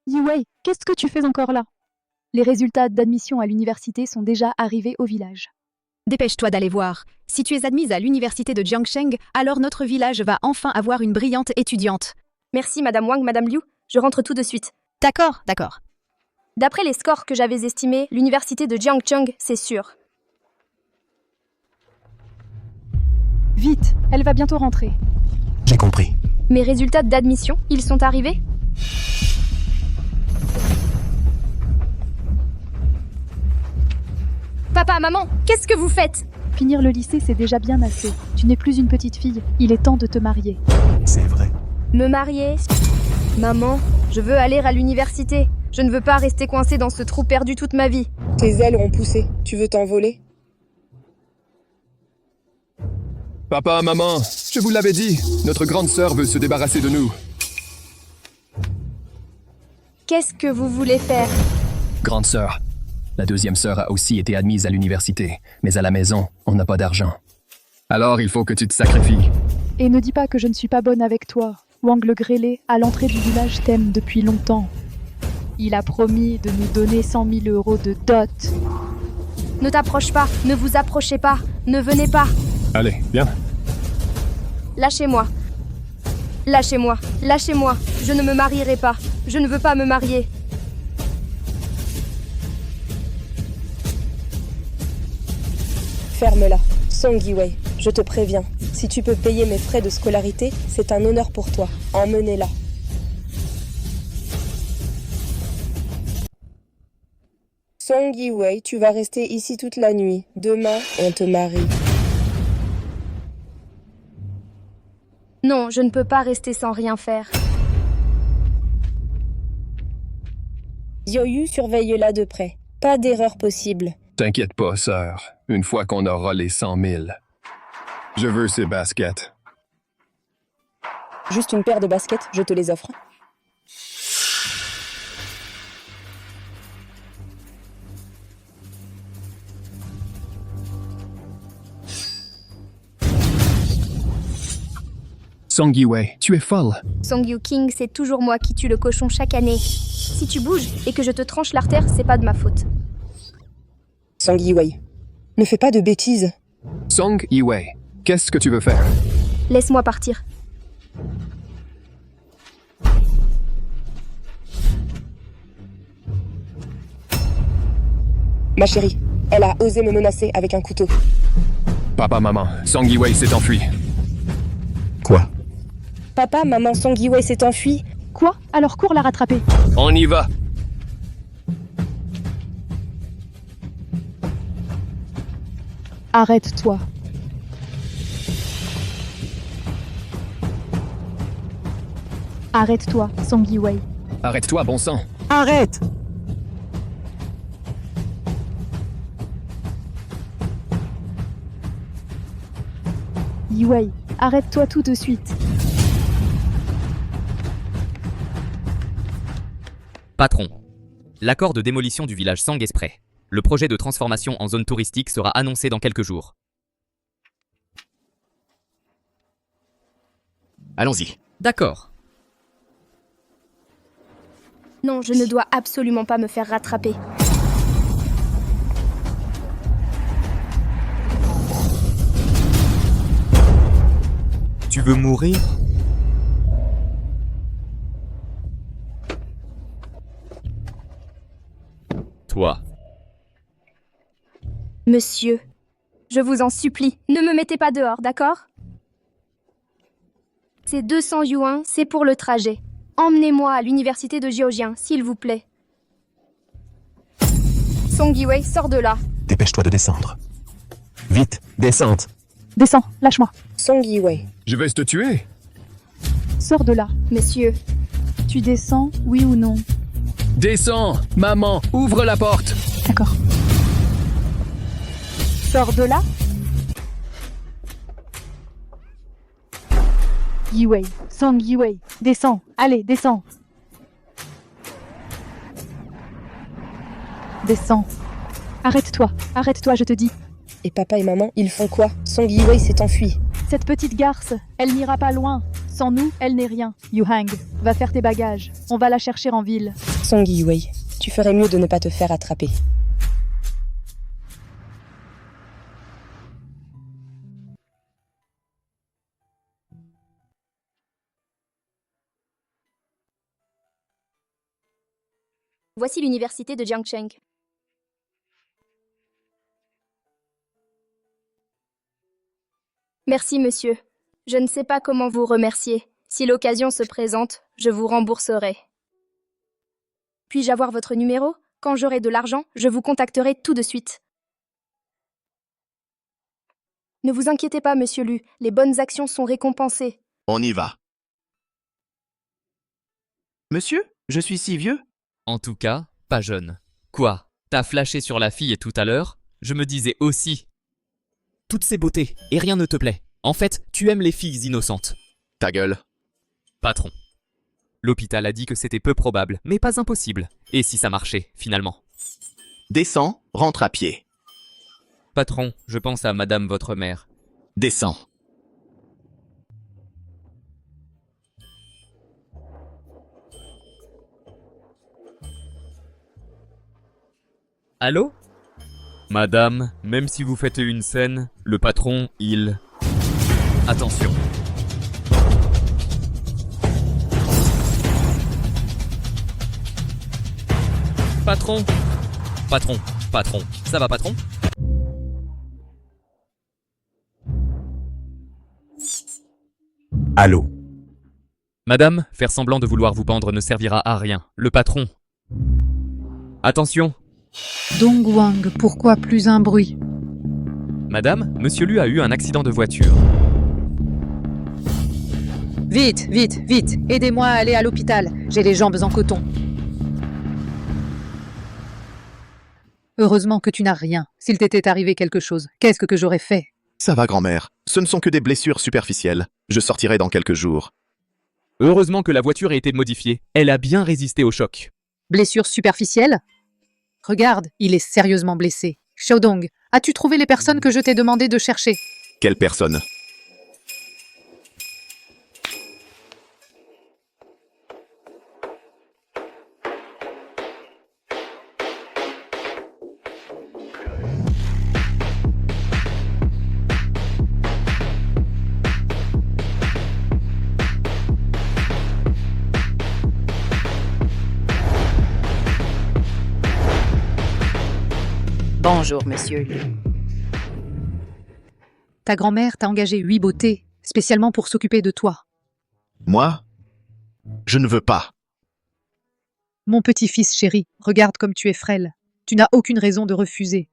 Yiwei, qu'est-ce que tu fais encore là? Les résultats d'admission à l'université sont déjà arrivés au village. Dépêche-toi d'aller voir. Si tu es admise à l'université de Jiangsheng, alors notre village va enfin avoir une brillante étudiante. Merci Madame Wang, Madame Liu, je rentre tout de suite. D'accord, d'accord. D'après les scores que j'avais estimés, l'université de Jiangcheng, c'est sûr. Vite, elle va bientôt rentrer. J'ai compris. Mes résultats d'admission, ils sont arrivés? Papa, maman, qu'est-ce que vous faites? Finir le lycée, c'est déjà bien assez. Tu n'es plus une petite fille, il est temps de te marier. C'est vrai. Me marier? Maman, je veux aller à l'université. Je ne veux pas rester coincée dans ce trou perdu toute ma vie. Tes ailes ont poussé. Tu veux t'envoler? Papa, maman, je vous l'avais dit, notre grande sœur veut se débarrasser de nous. Qu'est-ce que vous voulez faire? Grande sœur. La deuxième sœur a aussi été admise à l'université, mais à la maison, on n'a pas d'argent. Alors il faut que tu te sacrifies. Et ne dis pas que je ne suis pas bonne avec toi. Wang le grêlé, à l'entrée du village, t'aime depuis longtemps. Il a promis de nous donner 100 000 euros de dot. Ne t'approche pas, ne vous approchez pas, ne venez pas. Allez, viens. Lâchez-moi. Lâchez-moi, lâchez-moi. Je ne me marierai pas. Je ne veux pas me marier. Ferme-la. Song Yiwei, je te préviens. Si tu peux payer mes frais de scolarité, c'est un honneur pour toi. Emmenez-la. Song Yiwei, tu vas rester ici toute la nuit. Demain, on te marie. Non, je ne peux pas rester sans rien faire. Yoyu, surveille-la de près. Pas d'erreur possible. T'inquiète pas, sœur. Une fois qu'on aura les 100 000. Je veux ces baskets. Juste une paire de baskets, je te les offre. Song Yiwei, tu es folle. Song Yu King, c'est toujours moi qui tue le cochon chaque année. Si tu bouges et que je te tranche l'artère, c'est pas de ma faute. Song Yiwei, ne fais pas de bêtises. Song Yiwei, qu'est-ce que tu veux faire? Laisse-moi partir. Ma chérie, elle a osé me menacer avec un couteau. Papa, maman, Song Yiwei s'est enfui. Quoi? Papa, maman, Song Yiwei s'est enfui. Quoi? Alors cours la rattraper. On y va. Arrête-toi. Arrête-toi, Song Yiwei. Arrête-toi, bon sang. Arrête! Yiwei, arrête-toi tout de suite. Patron, l'accord de démolition du village Sang est prêt. Le projet de transformation en zone touristique sera annoncé dans quelques jours. Allons-y. D'accord. Non, je ne dois absolument pas me faire rattraper. Tu veux mourir? Toi. Monsieur, je vous en supplie, ne me mettez pas dehors, d'accord? Ces 200 yuan, c'est pour le trajet. Emmenez-moi à l'université de Jiaojiang, s'il vous plaît. Song Yiwei, sors de là. Dépêche-toi de descendre. Vite, descente. Descends, lâche-moi. Song Yiwei. Je vais te tuer. Sors de là. Monsieur, Tu descends, oui ou non? Descends, maman, ouvre la porte. D'accord. Sors de là. Yiwei, Song Yiwei, descends, allez, descends. Descends. Arrête-toi, je te dis. Et papa et maman, ils font quoi? Song Yiwei s'est enfui. Cette petite garce, elle n'ira pas loin. Sans nous, elle n'est rien. Yuhang, va faire tes bagages. On va la chercher en ville. Song Yiwei, tu ferais mieux de ne pas te faire attraper. Voici l'université de Jiangsheng. Merci, monsieur. Je ne sais pas comment vous remercier. Si l'occasion se présente, je vous rembourserai. Puis-je avoir votre numéro? Quand j'aurai de l'argent, je vous contacterai tout de suite. Ne vous inquiétez pas, monsieur Lu, les bonnes actions sont récompensées. On y va. Monsieur, je suis si vieux? En tout cas, pas jeune. Quoi? T'as flashé sur la fille tout à l'heure? Je me disais aussi. Toutes ces beautés, et rien ne te plaît. En fait, tu aimes les filles innocentes. Ta gueule. Patron. L'hôpital a dit que c'était peu probable, mais pas impossible. Et si ça marchait, finalement? Descends, rentre à pied. Patron, je pense à madame votre mère. Descends. Allô? Madame, même si vous faites une scène, le patron, il... Attention. Patron. Patron. Patron. Ça va, patron? Allô? Madame, faire semblant de vouloir vous pendre ne servira à rien. Le patron. Attention. Dong Wang, pourquoi plus un bruit? Madame, monsieur Lu a eu un accident de voiture. Vite, vite, vite, aidez-moi à aller à l'hôpital. J'ai les jambes en coton. Heureusement que tu n'as rien. S'il t'était arrivé quelque chose, qu'est-ce que j'aurais fait? Ça va, grand-mère. Ce ne sont que des blessures superficielles. Je sortirai dans quelques jours. Heureusement que la voiture a été modifiée. Elle a bien résisté au choc. Blessure superficielle? Regarde, il est sérieusement blessé. Xiaodong, as-tu trouvé les personnes que je t'ai demandé de chercher? Quelle personne? Bonjour, monsieur. Ta grand-mère t'a engagé 8 beautés, spécialement pour s'occuper de toi. Moi? Je ne veux pas. Mon petit-fils chéri, regarde comme tu es frêle. Tu n'as aucune raison de refuser.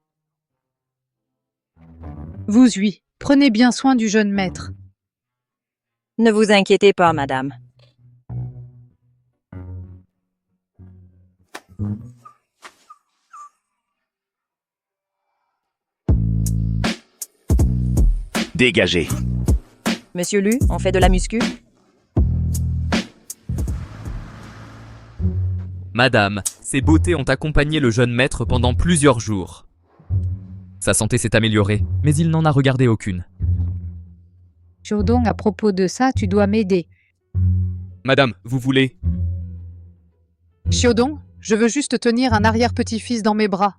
Vous 8, prenez bien soin du jeune maître. Ne vous inquiétez pas, madame. Dégagez. Monsieur Lu, on fait de la muscu? Madame, ces beautés ont accompagné le jeune maître pendant plusieurs jours. Sa santé s'est améliorée, mais il n'en a regardé aucune. Xiaodong, à propos de ça, tu dois m'aider. Madame, vous voulez... Xiaodong, je veux juste tenir un arrière-petit-fils dans mes bras.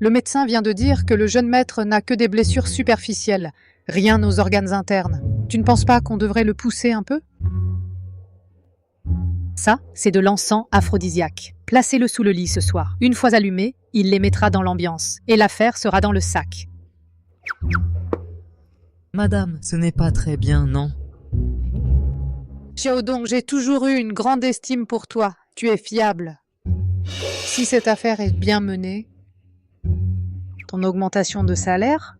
Le médecin vient de dire que le jeune maître n'a que des blessures superficielles, rien aux organes internes. Tu ne penses pas qu'on devrait le pousser un peu? Ça, c'est de l'encens aphrodisiaque. Placez-le sous le lit ce soir. Une fois allumé, il les mettra dans l'ambiance. Et l'affaire sera dans le sac. Madame, ce n'est pas très bien, non? Xiaodong, j'ai toujours eu une grande estime pour toi. Tu es fiable. Si cette affaire est bien menée, ton augmentation de salaire?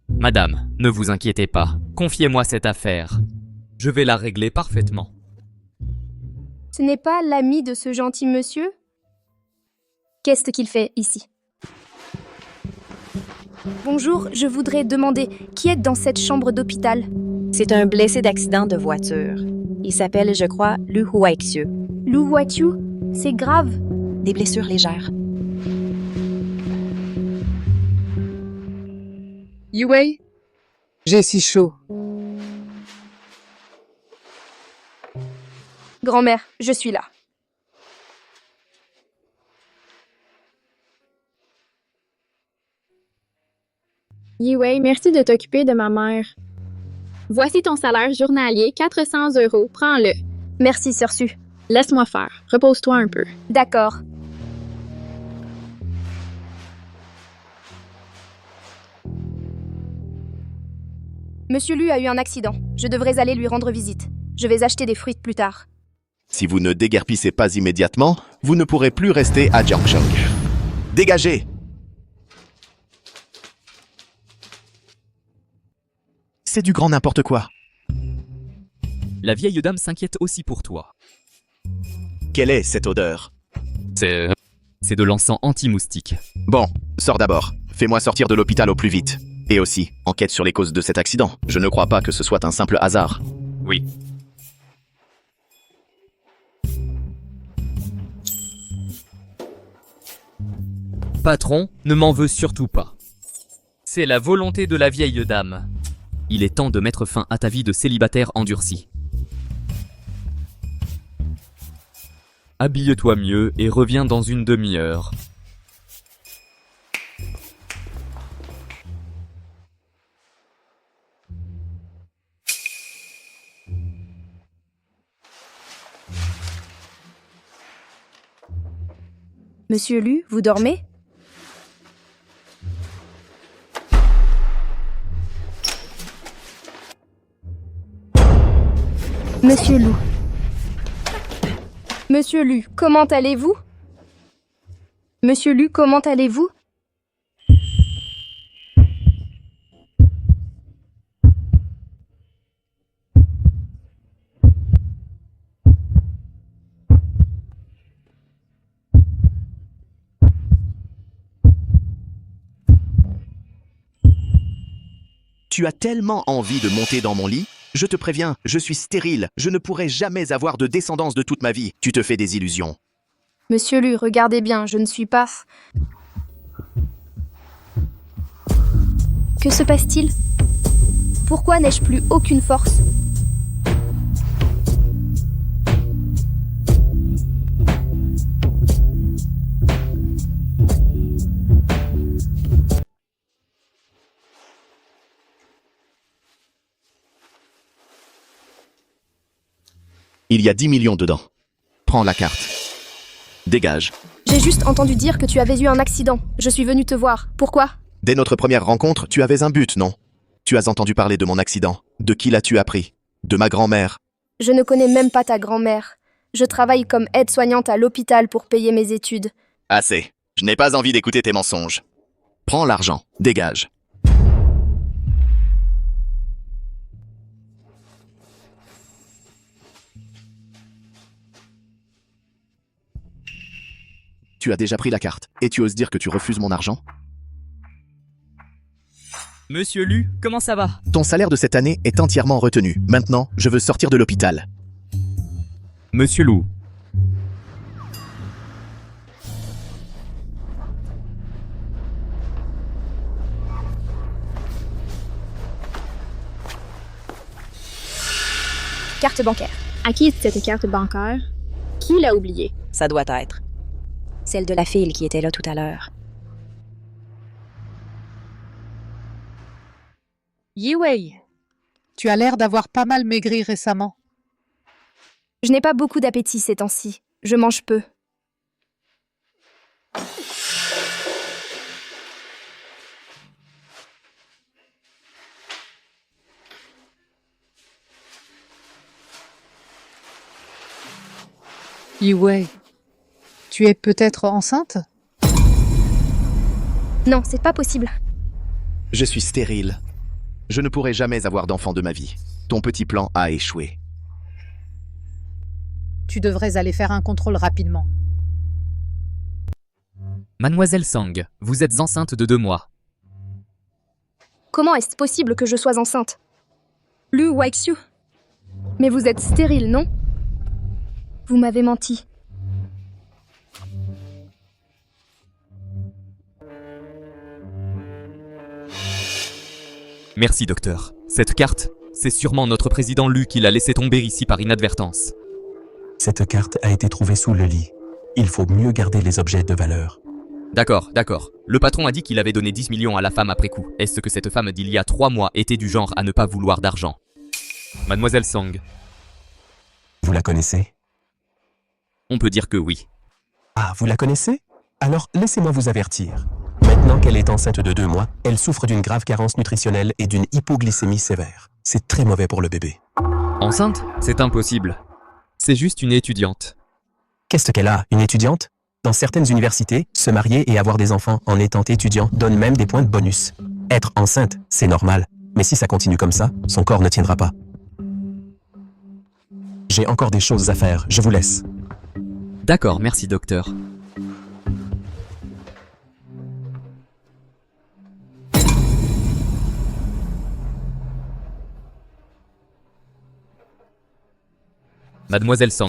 Madame, ne vous inquiétez pas. Confiez-moi cette affaire. Je vais la régler parfaitement. Ce n'est pas l'ami de ce gentil monsieur? Qu'est-ce qu'il fait ici? Bonjour, je voudrais demander qui est dans cette chambre d'hôpital? C'est un blessé d'accident de voiture. Il s'appelle, je crois, Lu Huaixiu. Lu Huaixiu? C'est grave. Des blessures légères. Yue, j'ai si chaud. Grand-mère, je suis là. Yue, merci de t'occuper de ma mère. Voici ton salaire journalier, 400 €. Prends-le. Merci, sœur Su. Laisse-moi faire. Repose-toi un peu. D'accord. Monsieur Lu a eu un accident. Je devrais aller lui rendre visite. Je vais acheter des fruits plus tard. Si vous ne déguerpissez pas immédiatement, vous ne pourrez plus rester à Jiangsheng. Dégagez! C'est du grand n'importe quoi. La vieille dame s'inquiète aussi pour toi. Quelle est cette odeur? C'est de l'encens anti-moustique. Bon, sors d'abord. Fais-moi sortir de l'hôpital au plus vite. Et aussi, enquête sur les causes de cet accident. Je ne crois pas que ce soit un simple hasard. Oui. Patron, ne m'en veux surtout pas. C'est la volonté de la vieille dame. Il est temps de mettre fin à ta vie de célibataire endurci. Habille-toi mieux et reviens dans une demi-heure. Monsieur Lu, vous dormez? Monsieur Lu. Monsieur Lu, comment allez-vous? Monsieur Lu, comment allez-vous? Tu as tellement envie de monter dans mon lit? Je te préviens, je suis stérile. Je ne pourrai jamais avoir de descendance de toute ma vie. Tu te fais des illusions. Monsieur Lu, regardez bien, je ne suis pas... Que se passe-t-il? Pourquoi n'ai-je plus aucune force? Il y a 10 millions dedans. Prends la carte. Dégage. J'ai juste entendu dire que tu avais eu un accident. Je suis venue te voir. Pourquoi? Dès notre première rencontre, tu avais un but, non? Tu as entendu parler de mon accident. De qui l'as-tu appris? De ma grand-mère. Je ne connais même pas ta grand-mère. Je travaille comme aide-soignante à l'hôpital pour payer mes études. Assez. Je n'ai pas envie d'écouter tes mensonges. Prends l'argent. Dégage. Tu as déjà pris la carte, et tu oses dire que tu refuses mon argent? Monsieur Lu, comment ça va? Ton salaire de cette année est entièrement retenu. Maintenant, je veux sortir de l'hôpital. Monsieur Lu. Carte bancaire. À qui est cette carte bancaire? Qui l'a oubliée? Ça doit être. Celle de la fille qui était là tout à l'heure. Yue, tu as l'air d'avoir pas mal maigri récemment. Je n'ai pas beaucoup d'appétit ces temps-ci. Je mange peu. Yue, tu es peut-être enceinte? Non, c'est pas possible. Je suis stérile. Je ne pourrai jamais avoir d'enfant de ma vie. Ton petit plan a échoué. Tu devrais aller faire un contrôle rapidement. Mademoiselle Sang, vous êtes enceinte de 2 mois. Comment est-ce possible que je sois enceinte? Lu Waixiu. Mais vous êtes stérile, non? Vous m'avez menti. Merci, docteur. Cette carte, c'est sûrement notre président Lu qui l'a laissé tomber ici par inadvertance. Cette carte a été trouvée sous le lit. Il faut mieux garder les objets de valeur. D'accord. Le patron a dit qu'il avait donné 10 millions à la femme après coup. Est-ce que cette femme d'il y a 3 mois était du genre à ne pas vouloir d'argent? Mademoiselle Sang, Vous la connaissez? on peut dire que oui. Ah, vous la connaissez? Alors, laissez-moi vous avertir. Maintenant qu'elle est enceinte de 2 mois, elle souffre d'une grave carence nutritionnelle et d'une hypoglycémie sévère. C'est très mauvais pour le bébé. Enceinte? C'est impossible. C'est juste une étudiante. Qu'est-ce qu'elle a, une étudiante? Dans certaines universités, se marier et avoir des enfants en étant étudiant donne même des points de bonus. Être enceinte, c'est normal. Mais si ça continue comme ça, son corps ne tiendra pas. J'ai encore des choses à faire, je vous laisse. D'accord, merci docteur. Mademoiselle Sang,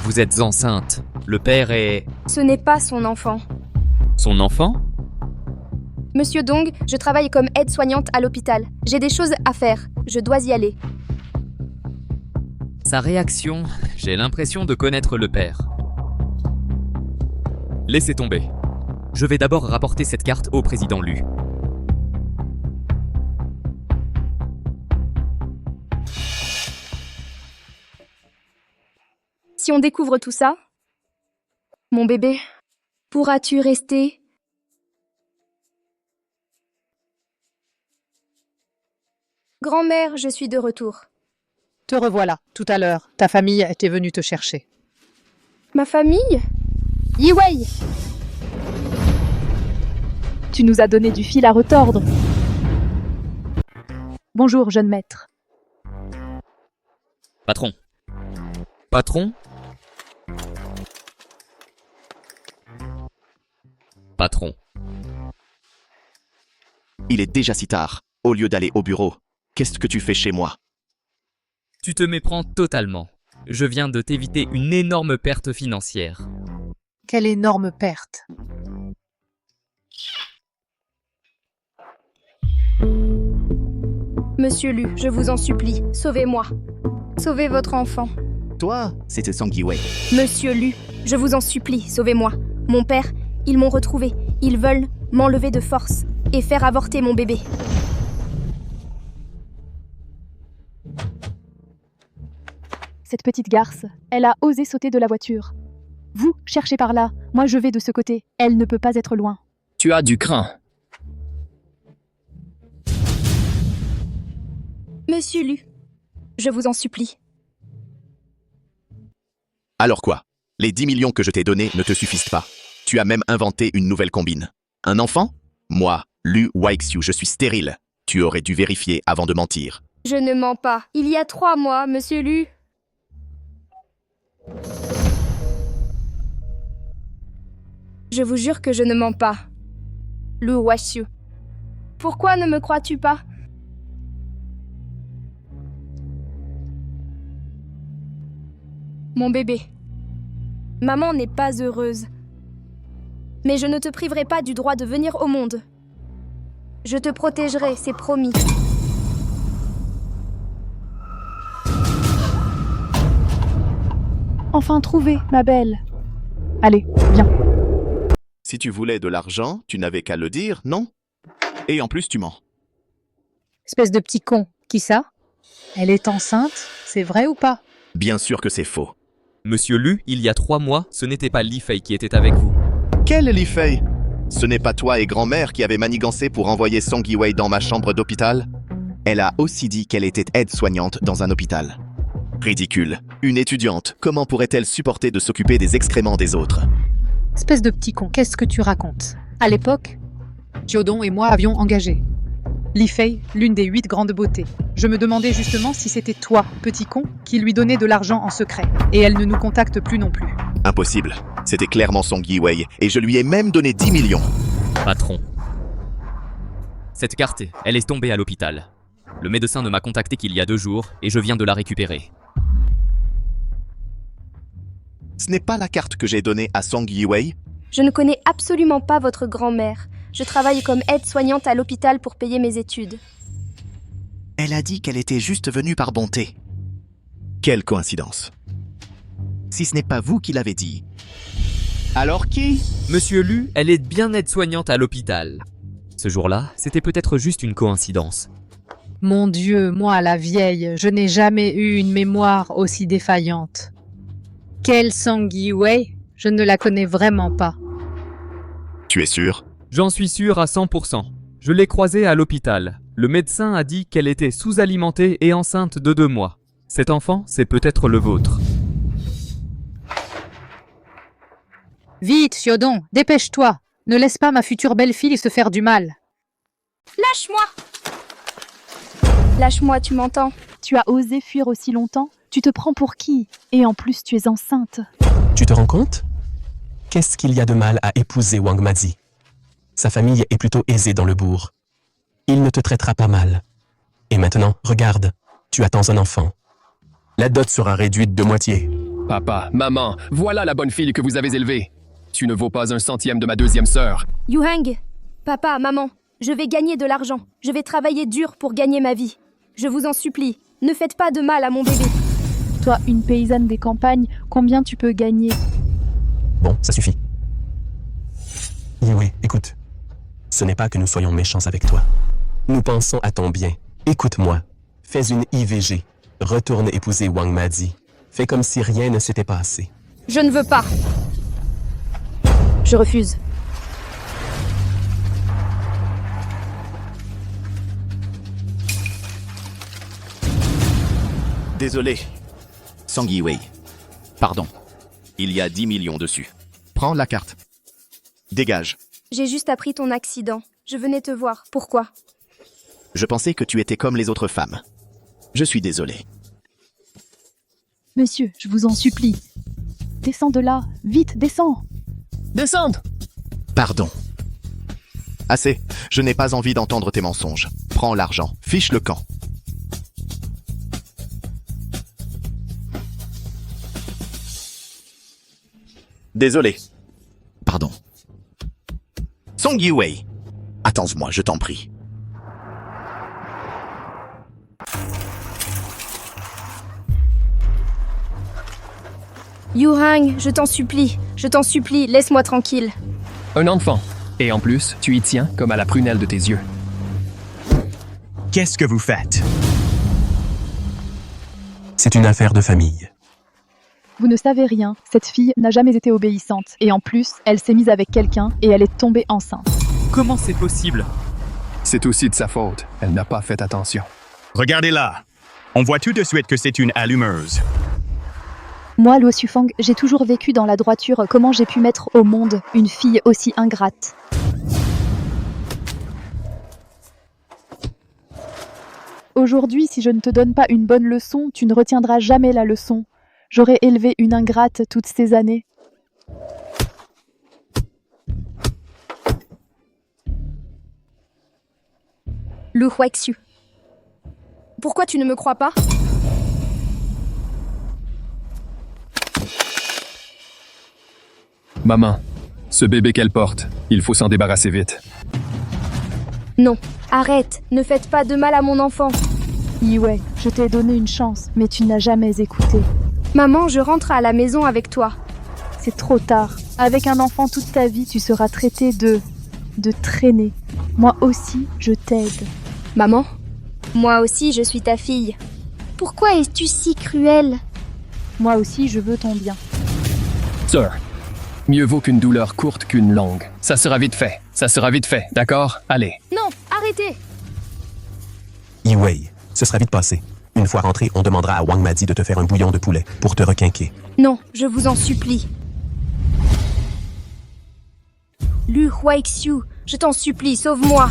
vous êtes enceinte. Le père est... Ce n'est pas son enfant. son enfant? Monsieur Dong, je travaille comme aide-soignante à l'hôpital. J'ai des choses à faire. Je dois y aller. Sa réaction, j'ai l'impression de connaître le père. Laissez tomber. Je vais d'abord rapporter cette carte au président Lu. Si on découvre tout ça, mon bébé, pourras-tu rester? Grand-mère, je suis de retour. Te revoilà. Tout à l'heure, ta famille était venue te chercher. Ma famille? Yi-Wei! Tu nous as donné du fil à retordre. Bonjour, jeune maître. Patron. Patron? Patron. Il est déjà si tard. Au lieu d'aller au bureau, qu'est-ce que tu fais chez moi? Tu te méprends totalement. Je viens de t'éviter une énorme perte financière. Quelle énorme perte. Monsieur Lu, je vous en supplie, sauvez-moi. Sauvez votre enfant. Toi, c'était Sang Yi-Wei. Monsieur Lu, je vous en supplie, sauvez-moi. Mon père, ils m'ont retrouvé. Ils veulent m'enlever de force et faire avorter mon bébé. Cette petite garce, elle a osé sauter de la voiture. Vous, cherchez par là, moi je vais de ce côté. Elle ne peut pas être loin. Tu as du crin. Monsieur Lu, je vous en supplie. Alors quoi? Les 10 millions que je t'ai donnés ne te suffisent pas. Tu as même inventé une nouvelle combine. Un enfant? Moi, Lu Weixiu, je suis stérile. Tu aurais dû vérifier avant de mentir. Je ne mens pas. Il y a 3 mois, monsieur Lu. Je vous jure que je ne mens pas. Lu Weixiu. Pourquoi ne me crois-tu pas? Mon bébé. Maman n'est pas heureuse. Mais je ne te priverai pas du droit de venir au monde. Je te protégerai, c'est promis. Enfin trouvé, ma belle. Allez, viens. Si tu voulais de l'argent, tu n'avais qu'à le dire, non? Et en plus, tu mens. Espèce de petit con. Qui ça? Elle est enceinte? C'est vrai ou pas? Bien sûr que c'est faux. Monsieur Lu, il y a 3 mois, ce n'était pas Li Fei qui était avec vous. Quelle Li Fei? Ce n'est pas toi et grand-mère qui avez manigancé pour envoyer Sang Yi-Wei dans ma chambre d'hôpital? Elle a aussi dit qu'elle était aide-soignante dans un hôpital. Ridicule. Une étudiante, comment pourrait-elle supporter de s'occuper des excréments des autres? Espèce de petit con, qu'est-ce que tu racontes? À l'époque, Jiodong et moi avions engagé Li Fei, l'une des 8 grandes beautés. Je me demandais justement si c'était toi, petit con, qui lui donnait de l'argent en secret. Et elle ne nous contacte plus non plus. Impossible. C'était clairement Sang Yi-Wei, et je lui ai même donné 10 millions. Patron. Cette carte, elle est tombée à l'hôpital. Le médecin ne m'a contacté qu'il y a 2 jours, et je viens de la récupérer. Ce n'est pas la carte que j'ai donnée à Sang Yi-Wei? Je ne connais absolument pas votre grand-mère. Je travaille comme aide-soignante à l'hôpital pour payer mes études. Elle a dit qu'elle était juste venue par bonté. Quelle coïncidence. Si ce n'est pas vous qui l'avez dit. Alors qui? Monsieur Lu, elle est bien aide-soignante à l'hôpital. Ce jour-là, c'était peut-être juste une coïncidence. Mon Dieu, moi, la vieille, je n'ai jamais eu une mémoire aussi défaillante. Quelle Song Yi-wei? Je ne la connais vraiment pas. Tu es sûr? J'en suis sûr à 100%. Je l'ai croisée à l'hôpital. Le médecin a dit qu'elle était sous-alimentée et enceinte de 2 mois. Cet enfant, c'est peut-être le vôtre. Vite, Xiodong, dépêche-toi. Ne laisse pas ma future belle-fille se faire du mal. Lâche-moi! Lâche-moi, tu m'entends? Tu as osé fuir aussi longtemps? Tu te prends pour qui? Et en plus, tu es enceinte. Tu te rends compte? Qu'est-ce qu'il y a de mal à épouser Wang Mazi? Sa famille est plutôt aisée dans le bourg. Il ne te traitera pas mal. Et maintenant, regarde, tu attends un enfant. La dot sera réduite de moitié. Papa, maman, voilà la bonne fille que vous avez élevée. Tu ne vaux pas un centième de ma deuxième sœur. Yuhang, papa, maman, je vais gagner de l'argent. Je vais travailler dur pour gagner ma vie. Je vous en supplie, ne faites pas de mal à mon bébé. Toi, une paysanne des campagnes, combien tu peux gagner? Bon, ça suffit. Oui, écoute. Ce n'est pas que nous soyons méchants avec toi. Nous pensons à ton bien. Écoute-moi. Fais une IVG. Retourne épouser Wang Mazi. Fais comme si rien ne s'était passé. Je ne veux pas. Je refuse. Désolé. Song Yi-wei. Pardon. Il y a 10 millions dessus. Prends la carte. Dégage. J'ai juste appris ton accident. Je venais te voir. Pourquoi? Je pensais que tu étais comme les autres femmes. Je suis désolé. Monsieur, je vous en supplie. Descends de là. Vite, descends. Descendre! Pardon. Assez. Je n'ai pas envie d'entendre tes mensonges. Prends l'argent. Fiche le camp. Désolé. Pardon. Song Yi-wei. Attends-moi, je t'en prie. Yuhang, je t'en supplie, laisse-moi tranquille. Un enfant. Et en plus, tu y tiens comme à la prunelle de tes yeux. Qu'est-ce que vous faites? C'est une affaire de famille. Vous ne savez rien, cette fille n'a jamais été obéissante. Et en plus, elle s'est mise avec quelqu'un et elle est tombée enceinte. Comment c'est possible? C'est aussi de sa faute. Elle n'a pas fait attention. Regardez-la. On voit tout de suite que c'est une allumeuse. Moi, Luo Xufang, j'ai toujours vécu dans la droiture. Comment j'ai pu mettre au monde une fille aussi ingrate? Aujourd'hui, si je ne te donne pas une bonne leçon, tu ne retiendras jamais la leçon. J'aurais élevé une ingrate toutes ces années. Lu Huaxiu. Pourquoi tu ne me crois pas? Maman, ce bébé qu'elle porte, il faut s'en débarrasser vite. Non, arrête, ne faites pas de mal à mon enfant. Yi-wei, je t'ai donné une chance, mais tu n'as jamais écouté. Maman, je rentre à la maison avec toi. C'est trop tard. Avec un enfant toute ta vie, tu seras traité de traîner. Moi aussi, je t'aide. Maman, moi aussi, je suis ta fille. Pourquoi es-tu si cruelle? Moi aussi, je veux ton bien. Sir, mieux vaut qu'une douleur courte qu'une longue. Ça sera vite fait. Ça sera vite fait, d'accord? Allez. Non, arrêtez! Yi-wei, ce sera vite passé. Une fois rentré, on demandera à Wang Mazi de te faire un bouillon de poulet pour te requinquer. Non, je vous en supplie. Lu Huaxiu, je t'en supplie, sauve-moi.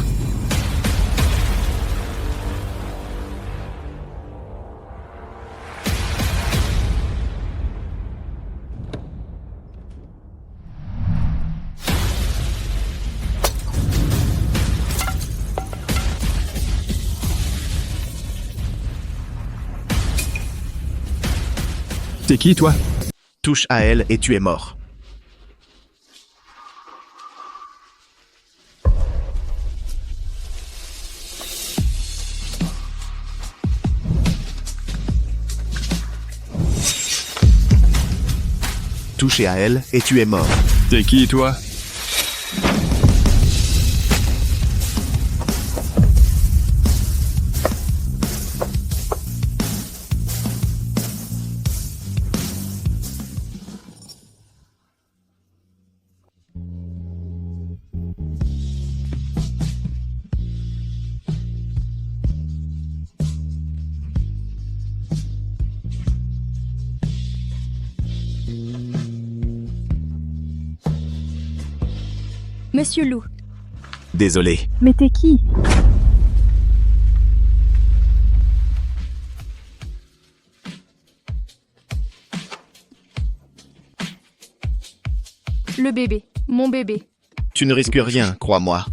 T'es qui, toi? Touche à elle et tu es mort. touché à elle et tu es mort. T'es qui, toi? Monsieur Lou, Désolé. Mais t'es qui? le bébé, mon bébé. Tu ne risques rien, crois-moi.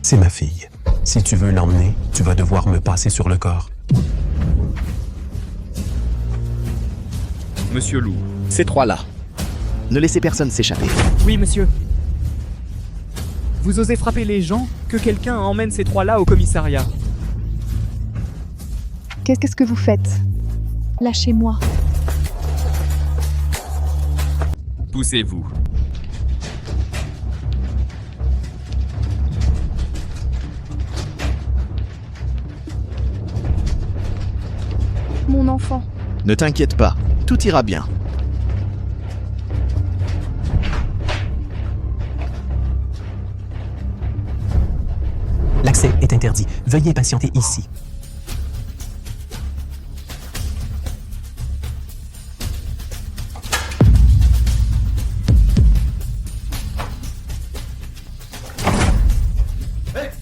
C'est ma fille. Si tu veux l'emmener, tu vas devoir me passer sur le corps. Monsieur Lou. Ces trois-là. Ne laissez personne s'échapper. Oui, monsieur. Vous osez frapper les gens? Que quelqu'un emmène ces trois-là au commissariat. Qu'est-ce que vous faites? Lâchez-moi. Poussez-vous. Mon enfant. Ne t'inquiète pas, tout ira bien. L'accès est interdit. Veuillez patienter ici.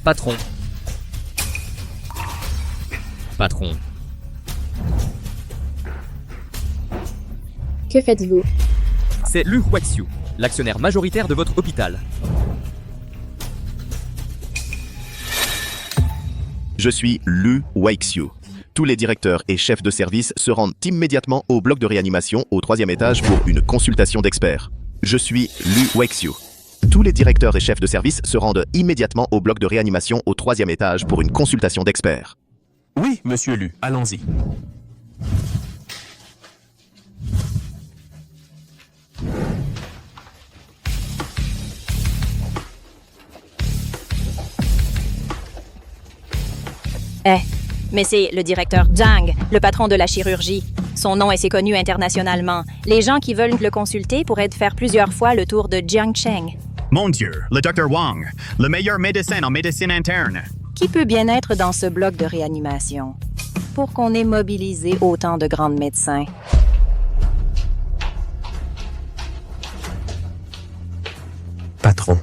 Patron. Patron. Que faites-vous? C'est Lu Huaxiu, l'actionnaire majoritaire de votre hôpital. Je suis Lu Huaxiu. Tous les directeurs et chefs de service se rendent immédiatement au bloc de réanimation au 3e étage pour une consultation d'experts. Je suis Lu Huaxiu. Tous les directeurs et chefs de service se rendent immédiatement au bloc de réanimation au 3e étage pour une consultation d'experts. Oui, monsieur Lu, allons-y. Mais c'est le directeur Zhang, le patron de la chirurgie. Son nom est assez connu internationalement. Les gens qui veulent le consulter pourraient faire plusieurs fois le tour de Jiangcheng. Mon Dieu, le Dr. Wang, le meilleur médecin en médecine interne. Qui peut bien être dans ce bloc de réanimation pour qu'on ait mobilisé autant de grands médecins? Patron.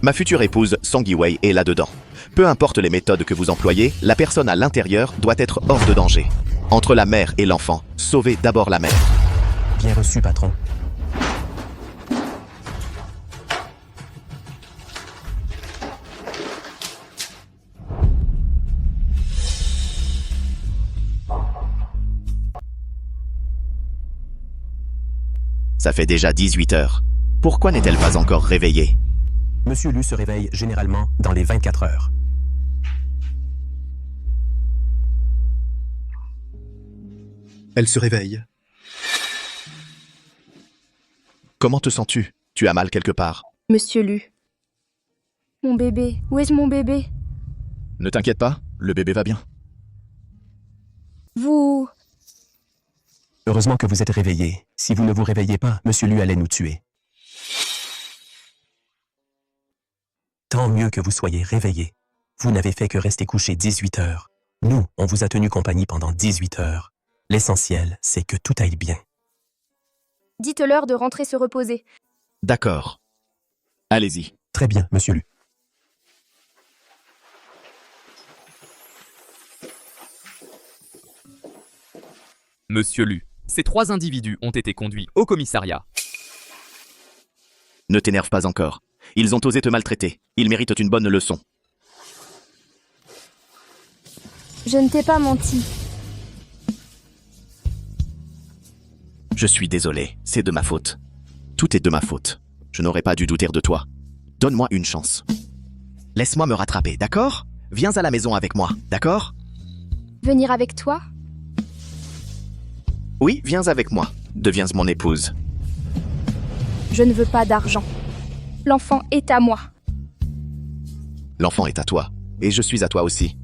Ma future épouse, Song Yiwei, est là-dedans. Peu importe les méthodes que vous employez, la personne à l'intérieur doit être hors de danger. Entre la mère et l'enfant, sauvez d'abord la mère. Bien reçu, patron. Ça fait déjà 18 heures. Pourquoi n'est-elle pas encore réveillée? Monsieur Lu se réveille généralement dans les 24 heures. Elle se réveille. Comment te sens-tu? Tu as mal quelque part? Monsieur Lu. Mon bébé. Où est mon bébé? Ne t'inquiète pas, le bébé va bien. Vous... Heureusement que vous êtes réveillé. Si vous ne vous réveillez pas, monsieur Lu allait nous tuer. Tant mieux que vous soyez réveillé. Vous n'avez fait que rester couché 18 heures. Nous, on vous a tenu compagnie pendant 18 heures. L'essentiel, c'est que tout aille bien. Dites-leur de rentrer se reposer. D'accord. Allez-y. Très bien, monsieur Lu. Monsieur Lu, ces 3 individus ont été conduits au commissariat. Ne t'énerve pas encore. Ils ont osé te maltraiter. Ils méritent une bonne leçon. Je ne t'ai pas menti. Je suis désolé, c'est de ma faute. Tout est de ma faute. Je n'aurais pas dû douter de toi. Donne-moi une chance. Laisse-moi me rattraper, d'accord? viens à la maison avec moi, d'accord? Venir avec toi? Oui, viens avec moi. Deviens mon épouse. Je ne veux pas d'argent. L'enfant est à moi. L'enfant est à toi. Et je suis à toi aussi.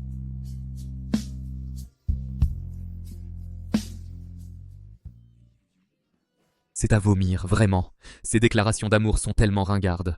C'est à vomir, vraiment. Ces déclarations d'amour sont tellement ringardes.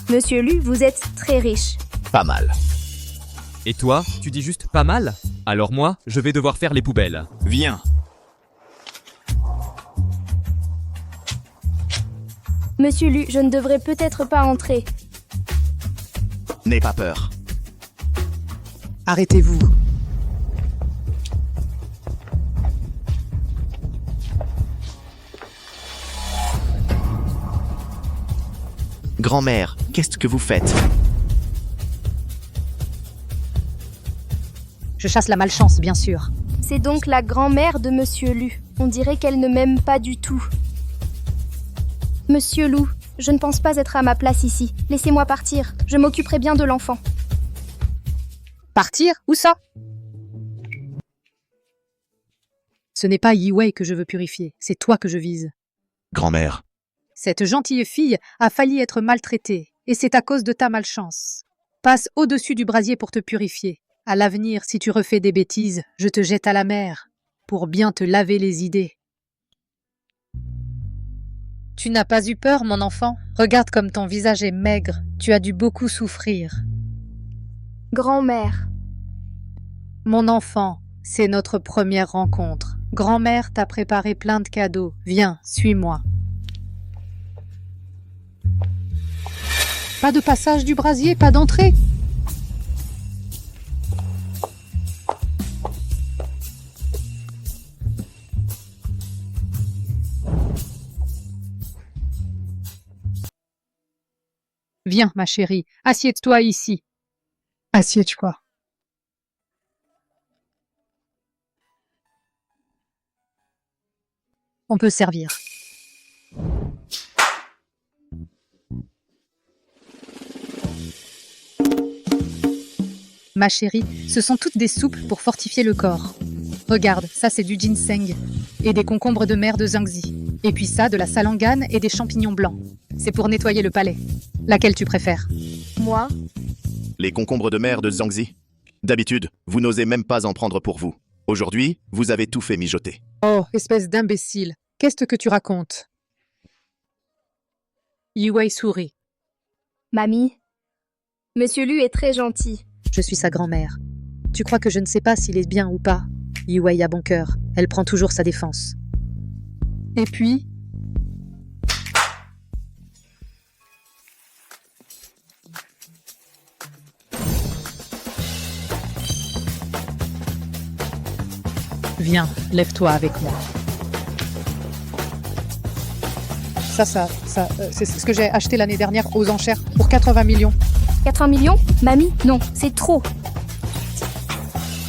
Monsieur Lu, vous êtes très riche. Pas mal. Et toi, tu dis juste pas mal? Alors moi, je vais devoir faire les poubelles. Viens. Monsieur Lu, je ne devrais peut-être pas entrer. N'aie pas peur. Arrêtez-vous. Grand-mère, qu'est-ce que vous faites? Je chasse la malchance, bien sûr. C'est donc la grand-mère de Monsieur Lu. On dirait qu'elle ne m'aime pas du tout. Monsieur Lu, je ne pense pas être à ma place ici. Laissez-moi partir. Je m'occuperai bien de l'enfant. Partir? Où ça? Ce n'est pas Yi Wei que je veux purifier, c'est toi que je vise. Grand-mère. Cette gentille fille a failli être maltraitée, et c'est à cause de ta malchance. Passe au-dessus du brasier pour te purifier. À l'avenir, si tu refais des bêtises, je te jette à la mer, pour bien te laver les idées. Tu n'as pas eu peur, mon enfant? Regarde comme ton visage est maigre, tu as dû beaucoup souffrir. Grand-mère. Mon enfant, c'est notre première rencontre. Grand-mère t'a préparé plein de cadeaux. Viens, suis-moi. Pas de passage du brasier, pas d'entrée. Viens, ma chérie, assieds-toi ici. Assieds-toi. On peut servir. Ma chérie, ce sont toutes des soupes pour fortifier le corps. Regarde, ça c'est du ginseng et des concombres de mer de Zhangzi. Et puis ça, de la salangane et des champignons blancs. C'est pour nettoyer le palais. Laquelle tu préfères? Moi? Les concombres de mer de Zhangzi. D'habitude, vous n'osez même pas en prendre pour vous. Aujourd'hui, vous avez tout fait mijoter. Oh, espèce d'imbécile. Qu'est-ce que tu racontes? Yi Wei sourit. Mamie? Monsieur Lu est très gentil. Je suis sa grand-mère. Tu crois que je ne sais pas s'il est bien ou pas? Yi Wei a bon cœur. Elle prend toujours sa défense. Et puis? Viens, lève-toi avec moi. Ça, c'est ce que j'ai acheté l'année dernière aux enchères pour 80 millions. 80 millions? Mamie? Non, c'est trop.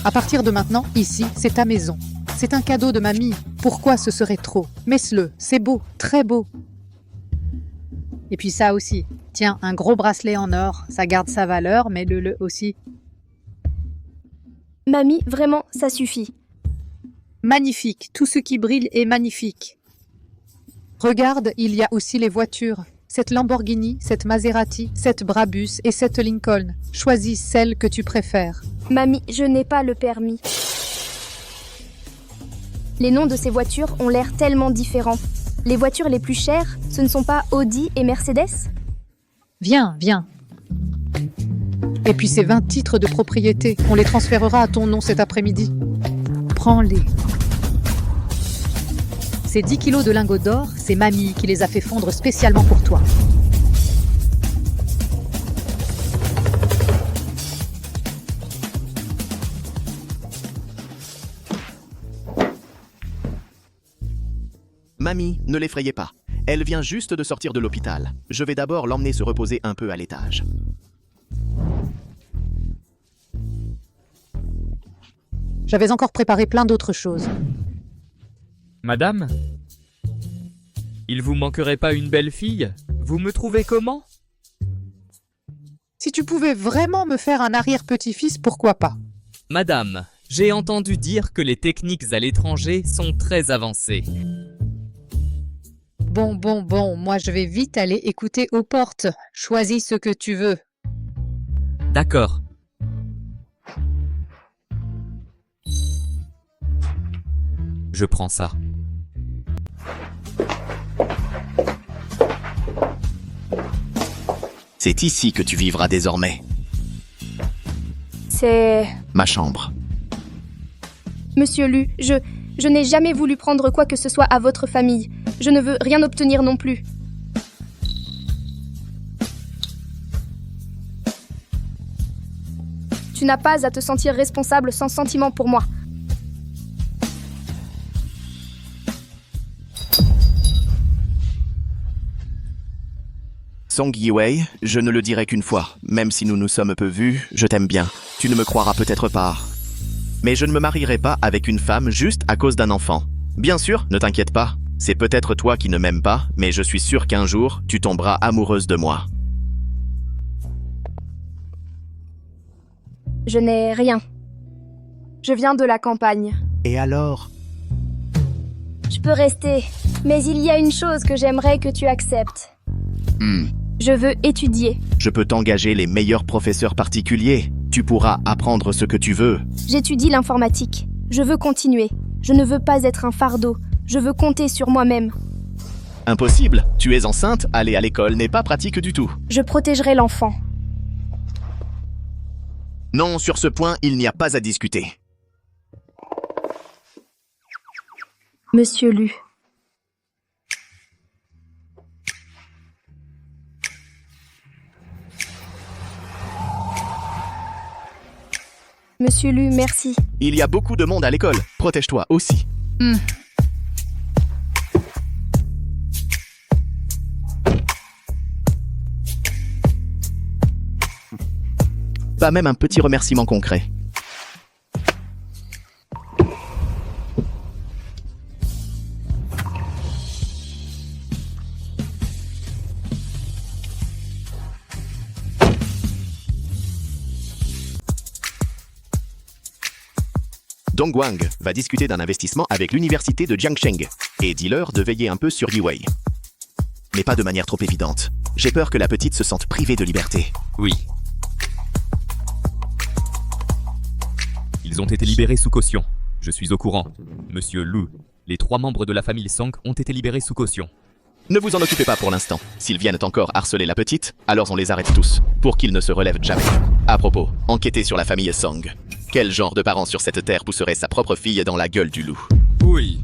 À partir de maintenant, ici, c'est ta maison. C'est un cadeau de mamie. Pourquoi ce serait trop? Mets-le, c'est beau, très beau. Et puis ça aussi. Tiens, un gros bracelet en or, ça garde sa valeur, mais le aussi. Mamie, vraiment, ça suffit. Magnifique, tout ce qui brille est magnifique. Regarde, il y a aussi les voitures. Cette Lamborghini, cette Maserati, cette Brabus et cette Lincoln. Choisis celle que tu préfères. Mamie, je n'ai pas le permis. Les noms de ces voitures ont l'air tellement différents. Les voitures les plus chères, ce ne sont pas Audi et Mercedes? Viens, viens. Et puis ces 20 titres de propriété, on les transférera à ton nom cet après-midi. Prends-les. Ces 10 kilos de lingots d'or, c'est mamie qui les a fait fondre spécialement pour toi. Mamie, ne l'effrayez pas. Elle vient juste de sortir de l'hôpital. Je vais d'abord l'emmener se reposer un peu à l'étage. J'avais encore préparé plein d'autres choses. Madame? Il vous manquerait pas une belle fille? Vous me trouvez comment? Si tu pouvais vraiment me faire un arrière-petit-fils, pourquoi pas? Madame, j'ai entendu dire que les techniques à l'étranger sont très avancées. Bon, moi je vais vite aller écouter aux portes. Choisis ce que tu veux. D'accord. Je prends ça. C'est ici que tu vivras désormais. C'est... Ma chambre. Monsieur Lu, je n'ai jamais voulu prendre quoi que ce soit à votre famille. Je ne veux rien obtenir non plus. Tu n'as pas à te sentir responsable sans sentiment pour moi. Song Yi-wei, je ne le dirai qu'une fois. Même si nous nous sommes peu vus, je t'aime bien. Tu ne me croiras peut-être pas. Mais je ne me marierai pas avec une femme juste à cause d'un enfant. Bien sûr, ne t'inquiète pas. C'est peut-être toi qui ne m'aimes pas, mais je suis sûr qu'un jour, tu tomberas amoureuse de moi. Je n'ai rien. Je viens de la campagne. Et alors? Je peux rester, mais il y a une chose que j'aimerais que tu acceptes. Je veux étudier. Je peux t'engager les meilleurs professeurs particuliers. Tu pourras apprendre ce que tu veux. J'étudie l'informatique. Je veux continuer. Je ne veux pas être un fardeau. Je veux compter sur moi-même. Impossible. Tu es enceinte, aller à l'école n'est pas pratique du tout. Je protégerai l'enfant. Non, sur ce point, il n'y a pas à discuter. Monsieur Lu. Monsieur Lu, merci. Il y a beaucoup de monde à l'école. Protège-toi aussi. Pas même un petit remerciement concret. Dongguang va discuter d'un investissement avec l'université de Jiangsheng et dis-leur de veiller un peu sur Yi-wei. Mais pas de manière trop évidente. J'ai peur que la petite se sente privée de liberté. Oui. Ils ont été libérés sous caution. Je suis au courant. Monsieur Lu, les 3 membres de la famille Song ont été libérés sous caution. Ne vous en occupez pas pour l'instant. S'ils viennent encore harceler la petite, alors on les arrête tous, pour qu'ils ne se relèvent jamais. À propos, enquêtez sur la famille Song. Quel genre de parent sur cette terre pousserait sa propre fille dans la gueule du loup? Oui.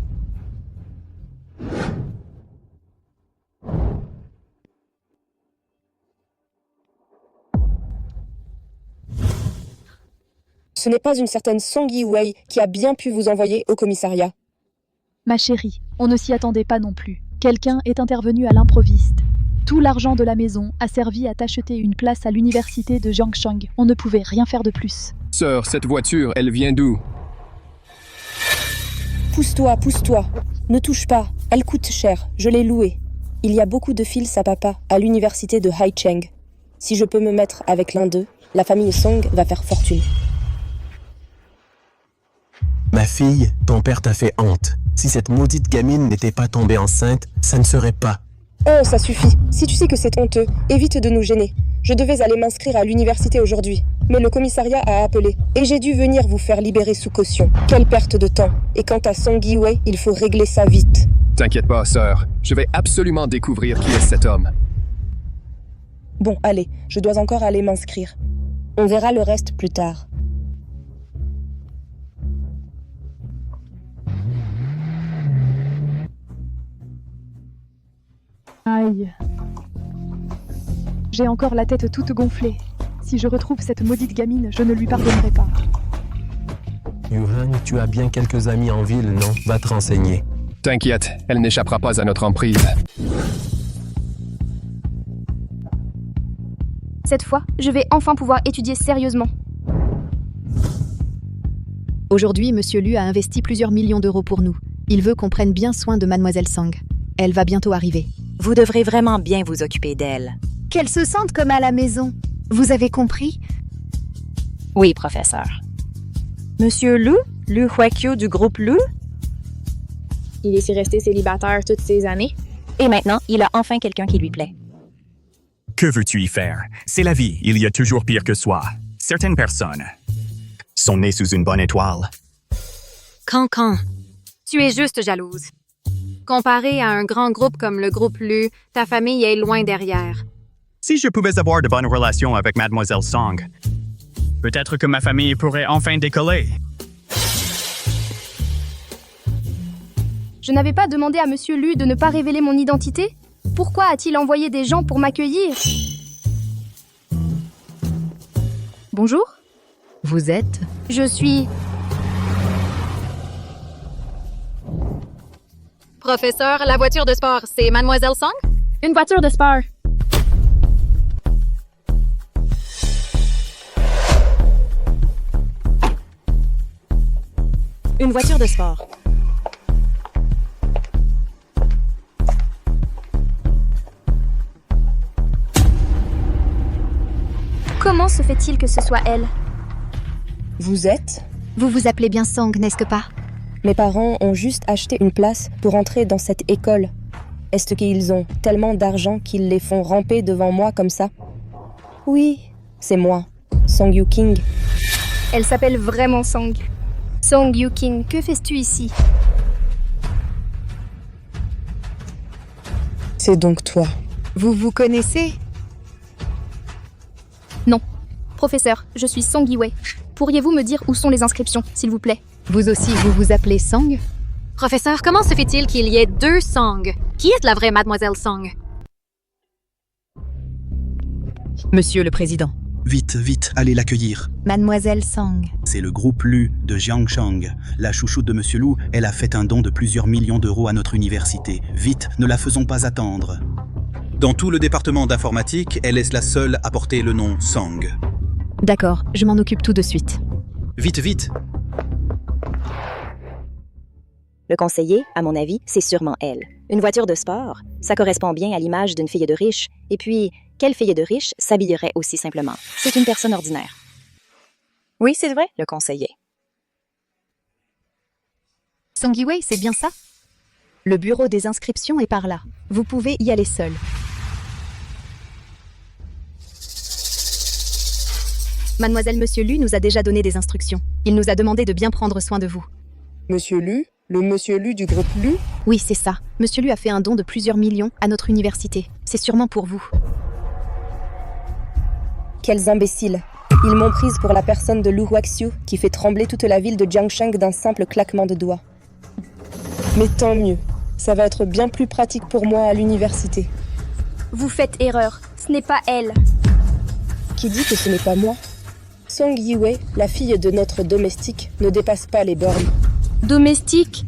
Ce n'est pas une certaine Song Yi-wei qui a bien pu vous envoyer au commissariat. Ma chérie, on ne s'y attendait pas non plus. Quelqu'un est intervenu à l'improviste. Tout l'argent de la maison a servi à t'acheter une place à l'université de Jiangsheng. On ne pouvait rien faire de plus. Sœur, cette voiture, elle vient d'où? Pousse-toi, pousse-toi. Ne touche pas. Elle coûte cher. Je l'ai louée. Il y a beaucoup de fils à papa à l'université de Haicheng. Si je peux me mettre avec l'un d'eux, la famille Song va faire fortune. Ma fille, ton père t'a fait honte. Si cette maudite gamine n'était pas tombée enceinte, ça ne serait pas. Oh, ça suffit. Si tu sais que c'est honteux, évite de nous gêner. Je devais aller m'inscrire à l'université aujourd'hui, mais le commissariat a appelé, et j'ai dû venir vous faire libérer sous caution. Quelle perte de temps. Et quant à Song Yi-wei, il faut régler ça vite. T'inquiète pas, sœur. Je vais absolument découvrir qui est cet homme. Bon, allez, je dois encore aller m'inscrire. On verra le reste plus tard. Aïe. J'ai encore la tête toute gonflée. Si je retrouve cette maudite gamine, je ne lui pardonnerai pas. Yuhan, tu as bien quelques amis en ville, non? Va te renseigner. T'inquiète, elle n'échappera pas à notre emprise. Cette fois, je vais enfin pouvoir étudier sérieusement. Aujourd'hui, Monsieur Lu a investi plusieurs millions d'euros pour nous. Il veut qu'on prenne bien soin de Mademoiselle Sang. Elle va bientôt arriver. Vous devrez vraiment bien vous occuper d'elle. Qu'elle se sente comme à la maison. Vous avez compris? Oui, professeur. Monsieur Lu? Lu Huekyu du groupe Lu? Il est resté célibataire toutes ces années. Et maintenant, il a enfin quelqu'un qui lui plaît. Que veux-tu y faire? C'est la vie, il y a toujours pire que soi. Certaines personnes sont nées sous une bonne étoile. Cancan, tu es juste jalouse. Comparé à un grand groupe comme le groupe Lu, ta famille est loin derrière. Si je pouvais avoir de bonnes relations avec Mademoiselle Song, peut-être que ma famille pourrait enfin décoller. Je n'avais pas demandé à Monsieur Lu de ne pas révéler mon identité? Pourquoi a-t-il envoyé des gens pour m'accueillir? Bonjour? Vous êtes? Je suis... Professeur, la voiture de sport, c'est Mademoiselle Song? Une voiture de sport. Une voiture de sport. Comment se fait-il que ce soit elle? Vous êtes? Vous vous appelez bien Sang, n'est-ce que pas? Mes parents ont juste acheté une place pour entrer dans cette école. Est-ce qu'ils ont tellement d'argent qu'ils les font ramper devant moi comme ça? Oui, c'est moi, Song Yu-King. Elle s'appelle vraiment Sang. Song Yu-King, que fais-tu ici? C'est donc toi. Vous vous connaissez? Non. Professeur, je suis Song Yiwei. Pourriez-vous me dire où sont les inscriptions, s'il vous plaît? Vous aussi, vous vous appelez Sang? Professeur, comment se fait-il qu'il y ait deux Song? Qui est la vraie Mademoiselle Song? Monsieur le Président. Vite, vite, allez l'accueillir. Mademoiselle Sang. C'est le groupe Lu de Jiangshang. La chouchoute de Monsieur Lu, elle a fait un don de plusieurs millions d'euros à notre université. Vite, ne la faisons pas attendre. Dans tout le département d'informatique, elle est la seule à porter le nom Sang. D'accord, je m'en occupe tout de suite. Vite, vite. Le conseiller, à mon avis, c'est sûrement elle. Une voiture de sport, ça correspond bien à l'image d'une fille de riche. Et puis, quelle fille de riche s'habillerait aussi simplement? C'est une personne ordinaire. Oui, c'est vrai, le conseiller. Song Yiwei, c'est bien ça? Le bureau des inscriptions est par là. Vous pouvez y aller seul. Mademoiselle Monsieur Lu nous a déjà donné des instructions. Il nous a demandé de bien prendre soin de vous. Monsieur Lu? Le Monsieur Lu du groupe Lu? Oui, c'est ça. Monsieur Lu a fait un don de plusieurs millions à notre université. C'est sûrement pour vous. Quels imbéciles. Ils m'ont prise pour la personne de Lu Huaxiu qui fait trembler toute la ville de Jiangshang d'un simple claquement de doigts. Mais tant mieux. Ça va être bien plus pratique pour moi à l'université. Vous faites erreur. Ce n'est pas elle. Qui dit que ce n'est pas moi? Song Yiwei, la fille de notre domestique, ne dépasse pas les bornes. Domestique?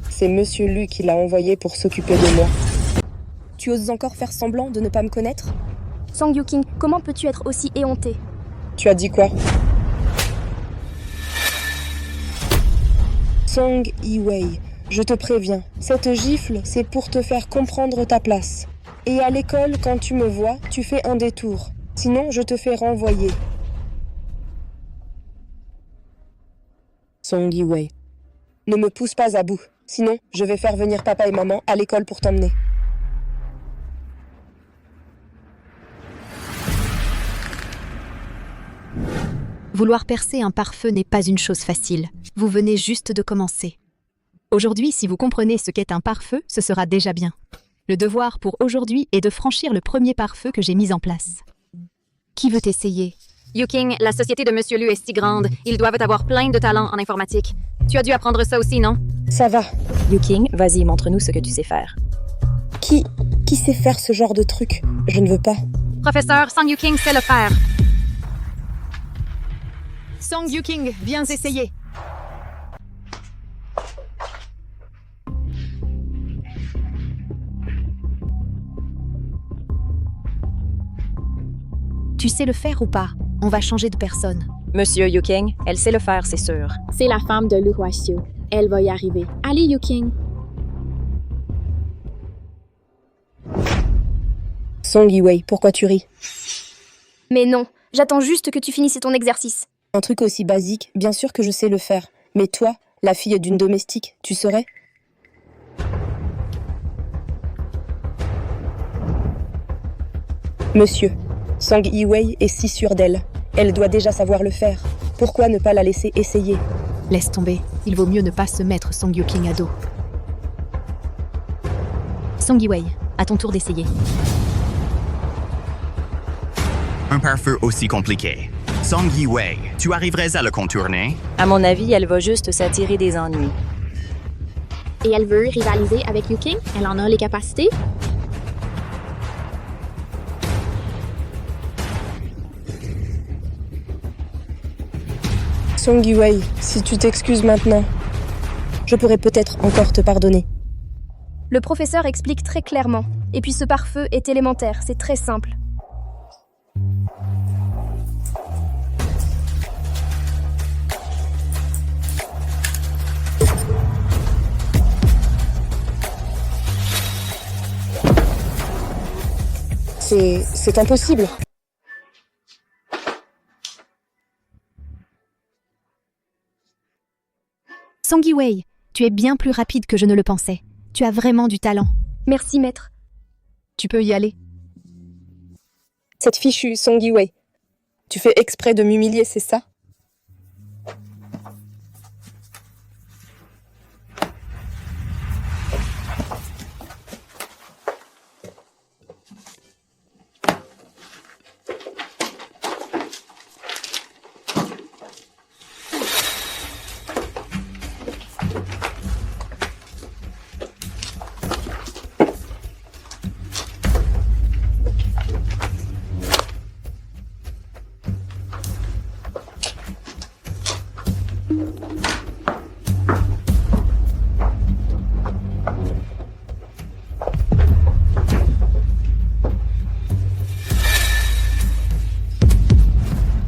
C'est Monsieur Lu qui l'a envoyé pour s'occuper de moi. Tu oses encore faire semblant de ne pas me connaître? Song Yu-King, comment peux-tu être aussi éhonté? Tu as dit quoi? Song Yiwei, je te préviens, cette gifle, c'est pour te faire comprendre ta place. Et à l'école, quand tu me vois, tu fais un détour. Sinon, je te fais renvoyer. Song Yiwei, ne me pousse pas à bout. Sinon, je vais faire venir papa et maman à l'école pour t'emmener. Vouloir percer un pare-feu n'est pas une chose facile. Vous venez juste de commencer. Aujourd'hui, si vous comprenez ce qu'est un pare-feu, ce sera déjà bien. Le devoir pour aujourd'hui est de franchir le premier pare-feu que j'ai mis en place. Qui veut essayer? Yu-King, la société de Monsieur Lu est si grande. Ils doivent avoir plein de talents en informatique. Tu as dû apprendre ça aussi, non? Ça va. Yu-King, vas-y, montre-nous ce que tu sais faire. Qui sait faire ce genre de truc? Je ne veux pas. Professeur, Song Yu-King sait le faire. Song Yu-King, viens essayer. Tu sais le faire ou pas? On va changer de personne. Monsieur Yuking, elle sait le faire, c'est sûr. C'est la femme de Lu Huaxiu. Elle va y arriver. Allez, Yuking. Song Yiwei, pourquoi tu ris? Mais non, j'attends juste que tu finisses ton exercice. Un truc aussi basique, bien sûr que je sais le faire. Mais toi, la fille d'une domestique, tu saurais? Monsieur, Song Yiwei est si sûre d'elle. Elle doit déjà savoir le faire. Pourquoi ne pas la laisser essayer? Laisse tomber. Il vaut mieux ne pas se mettre Song Yuking à dos. Song Yiwei, à ton tour d'essayer. Un pare-feu aussi compliqué. Song Yiwei, tu arriverais à le contourner? À mon avis, elle va juste s'attirer des ennuis. Et elle veut rivaliser avec Yuking? Elle en a les capacités? Song Yiwei, si tu t'excuses maintenant, je pourrais peut-être encore te pardonner. Le professeur explique très clairement. Et puis ce pare-feu est élémentaire, c'est très simple. C'est impossible. Song Yiwei, tu es bien plus rapide que je ne le pensais. Tu as vraiment du talent. Merci, maître. Tu peux y aller. Cette fichue Song Yiwei, tu fais exprès de m'humilier, c'est ça?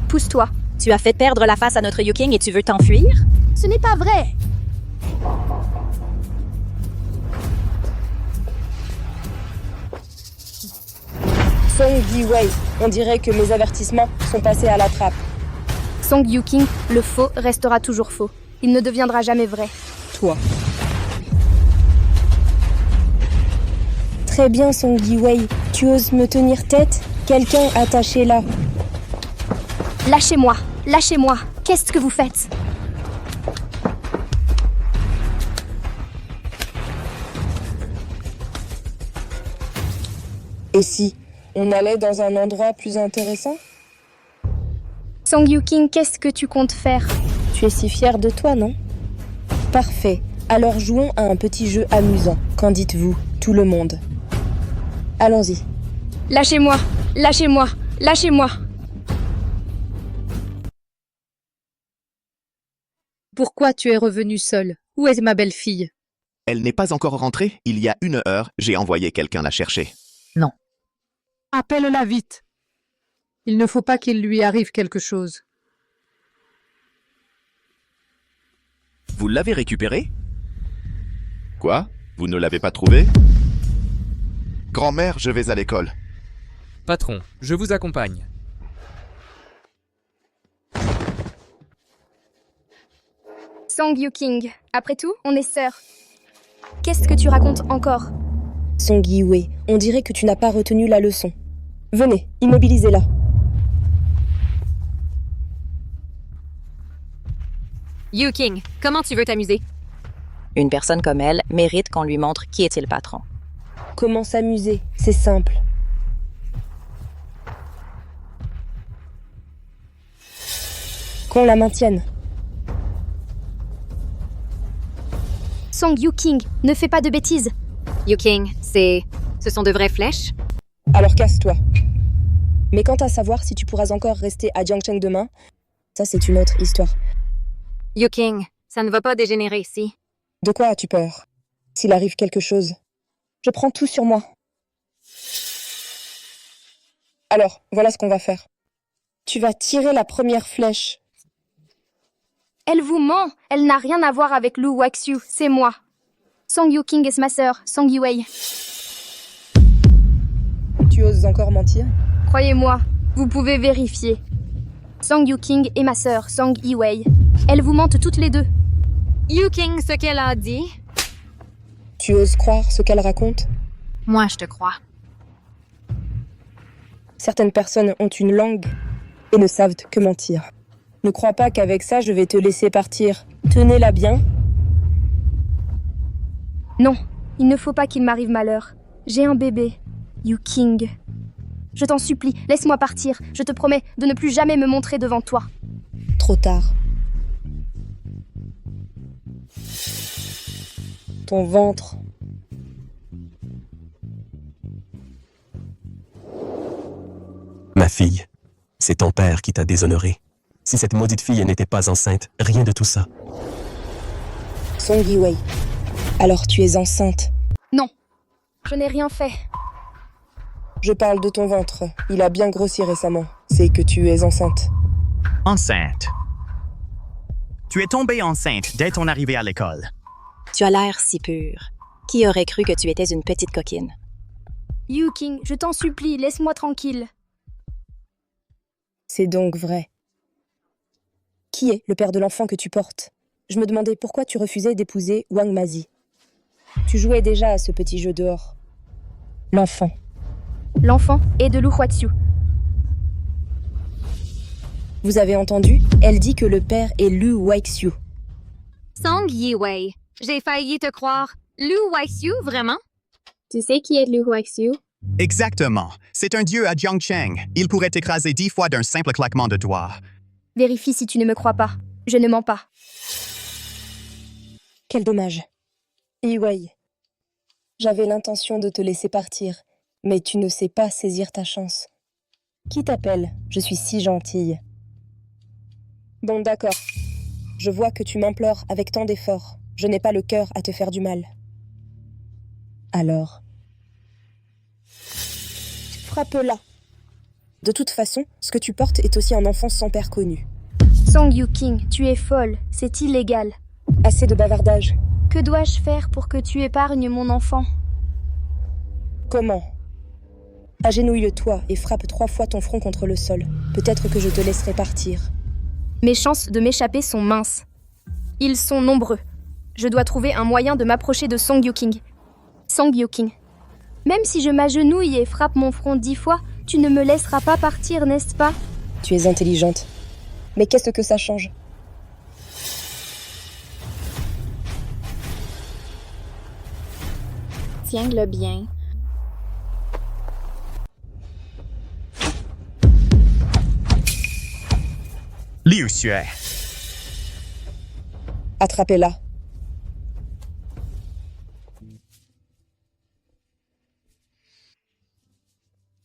Pousse-toi. Tu as fait perdre la face à notre Yuking et tu veux t'enfuir? Ce n'est pas vrai. Song Yiwei, on dirait que mes avertissements sont passés à la trappe. Song Yuking, le faux restera toujours faux. Il ne deviendra jamais vrai. Toi. Très bien, Song Yiwei. Tu oses me tenir tête? Quelqu'un attaché là. Lâchez-moi. Lâchez-moi. Qu'est-ce que vous faites? Et si on allait dans un endroit plus intéressant? Song Yuking, qu'est-ce que tu comptes faire? Tu es si fière de toi, non? Parfait. Alors jouons à un petit jeu amusant. Qu'en dites-vous, tout le monde? Allons-y. Lâchez-moi. Lâchez-moi. Lâchez-moi. Pourquoi tu es revenue seule? Où est ma belle-fille? Elle n'est pas encore rentrée. Il y a 1 heure, j'ai envoyé quelqu'un la chercher. Non. Appelle-la vite. Il ne faut pas qu'il lui arrive quelque chose. Vous l'avez récupérée? Quoi? Vous ne l'avez pas trouvée? Grand-mère, je vais à l'école. Patron, je vous accompagne. Song Yuking, après tout, on est sœurs. Qu'est-ce que tu racontes encore? Song Yiwei, on dirait que tu n'as pas retenu la leçon. Venez, immobilisez-la. Yuking, comment tu veux t'amuser? Une personne comme elle mérite qu'on lui montre qui est le patron. Comment s'amuser? C'est simple. Qu'on la maintienne. Song Yuking, ne fais pas de bêtises. Yuking, ce sont de vraies flèches? Alors casse-toi. Mais quant à savoir si tu pourras encore rester à Jiangcheng demain, ça c'est une autre histoire. Yuking, ça ne va pas dégénérer ici. De quoi as-tu peur? S'il arrive quelque chose, je prends tout sur moi. Alors, voilà ce qu'on va faire. Tu vas tirer la première flèche. Elle vous ment. Elle n'a rien à voir avec Lu Waxu. C'est moi. Song Yuking est ma sœur, Song Yiwei. Tu oses encore mentir? Croyez-moi, vous pouvez vérifier. Song Yuking est ma sœur, Song Yiwei. Elles vous mentent toutes les deux. Yuking, ce qu'elle a dit. Tu oses croire ce qu'elle raconte? Moi, je te crois. Certaines personnes ont une langue et ne savent que mentir. Ne crois pas qu'avec ça, je vais te laisser partir. Tenez-la bien. Non, il ne faut pas qu'il m'arrive malheur. J'ai un bébé, Yuking. Je t'en supplie, laisse-moi partir. Je te promets de ne plus jamais me montrer devant toi. Trop tard. Ton ventre. Ma fille, c'est ton père qui t'a déshonoré. Si cette maudite fille n'était pas enceinte, rien de tout ça. Song Yiwei. Alors tu es enceinte. Non, je n'ai rien fait. Je parle de ton ventre. Il a bien grossi récemment. C'est que tu es enceinte. Enceinte. Tu es tombée enceinte dès ton arrivée à l'école. Tu as l'air si pur. Qui aurait cru que tu étais une petite coquine? Yuking, je t'en supplie, laisse-moi tranquille. C'est donc vrai. Qui est le père de l'enfant que tu portes? Je me demandais pourquoi tu refusais d'épouser Wang Mazi. Tu jouais déjà à ce petit jeu dehors. L'enfant. L'enfant est de Lu Huaxiu. Vous avez entendu? Elle dit que le père est Lu Huaxiu. Song Yiwei. J'ai failli te croire. Lu Waxu, vraiment? Tu sais qui est Lu Huaxiu? Exactement. C'est un dieu à Jiangcheng. Il pourrait t'écraser 10 fois d'un simple claquement de doigts. Vérifie si tu ne me crois pas. Je ne mens pas. Quel dommage. Yiwei, j'avais l'intention de te laisser partir, mais tu ne sais pas saisir ta chance. Qui t'appelle? Je suis si gentille. Bon, d'accord. Je vois que tu m'implores avec tant d'efforts. Je n'ai pas le cœur à te faire du mal. Alors, frappe-la. De toute façon, ce que tu portes est aussi un enfant sans père connu. Song Yuking, tu es folle. C'est illégal. Assez de bavardage. Que dois-je faire pour que tu épargnes mon enfant? Comment? Agenouille-toi et frappe 3 fois ton front contre le sol. Peut-être que je te laisserai partir. Mes chances de m'échapper sont minces. Ils sont nombreux. Je dois trouver un moyen de m'approcher de Song Yuking. Song Yuking. Même si je m'agenouille et frappe mon front 10 fois, tu ne me laisseras pas partir, n'est-ce pas? Tu es intelligente. Mais qu'est-ce que ça change? Tiens-le bien. Liu Xue. Attrapez-la.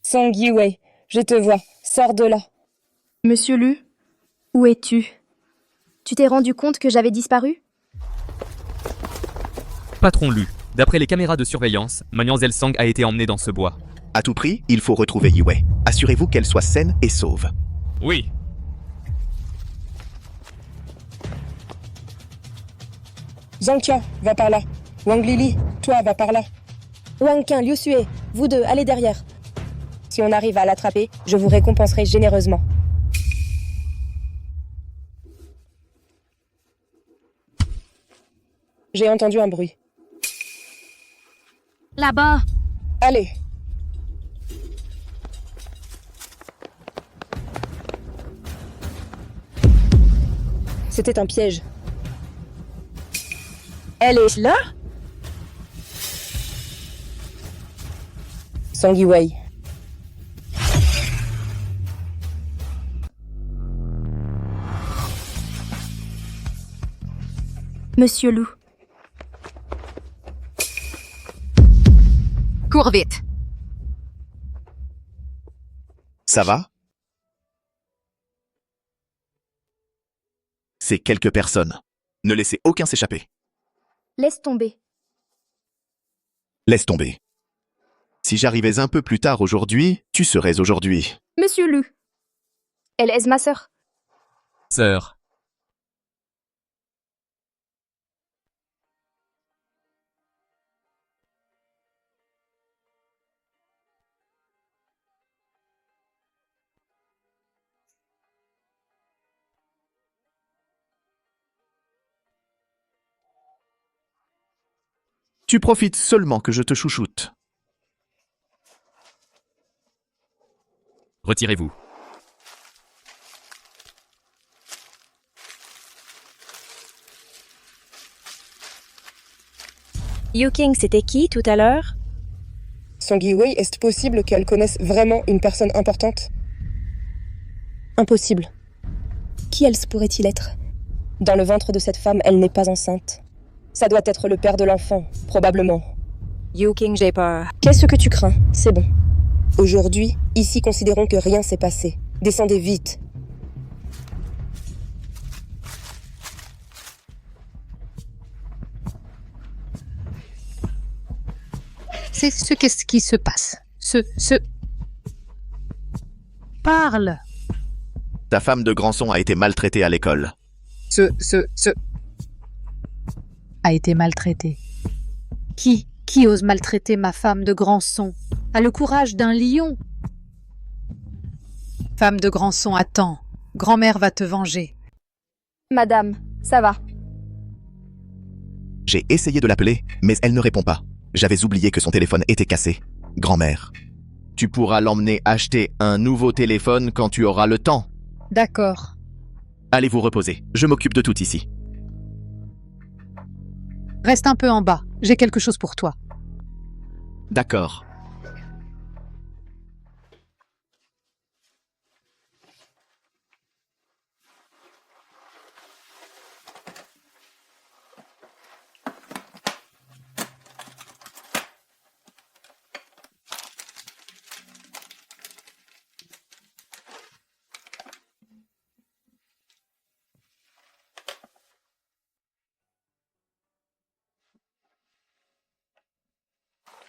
Song Yiwei, je te vois. Sors de là. Monsieur Lu, où es-tu? Tu t'es rendu compte que j'avais disparu? Patron Lu, d'après les caméras de surveillance, Manian Zelsang a été emmenée dans ce bois. À tout prix, il faut retrouver Yiwei. Assurez-vous qu'elle soit saine et sauve. Oui. Zhang Qian, va par là. Wang Lili, toi, va par là. Wang Qin, Liu Xue, vous deux, allez derrière. Si on arrive à l'attraper, je vous récompenserai généreusement. J'ai entendu un bruit. Là-bas. Allez. C'était un piège. Elle est là? Song Yiwei. Monsieur Lu. Cours vite. Ça va? C'est quelques personnes. Ne laissez aucun s'échapper. Laisse tomber. Laisse tomber. Si j'arrivais un peu plus tard aujourd'hui, tu serais aujourd'hui. Monsieur Lu. Elle est ma sœur. Sœur. Tu profites seulement que je te chouchoute. Retirez-vous. Yu-King, c'était qui tout à l'heure? Song Yi-Wei, est-ce possible qu'elle connaisse vraiment une personne importante? Impossible. Qui else pourrait-il être? Dans le ventre de cette femme, elle n'est pas enceinte. Ça doit être le père de l'enfant, probablement. Yu-King, j'ai peur. Qu'est-ce que tu crains? C'est bon. Aujourd'hui, ici, considérons que rien s'est passé. Descendez vite. C'est qu'est-ce qui se passe. Parle. Ta femme de Grandson a été maltraitée à l'école. A été maltraité. Qui ose maltraiter ma femme de Grandson? A le courage d'un lion. Femme de Grandson, attends. Grand-mère va te venger. Madame, ça va. J'ai essayé de l'appeler, mais elle ne répond pas. J'avais oublié que son téléphone était cassé. Grand-mère, tu pourras l'emmener acheter un nouveau téléphone quand tu auras le temps. D'accord. Allez vous reposer, je m'occupe de tout ici. Reste un peu en bas. J'ai quelque chose pour toi. D'accord.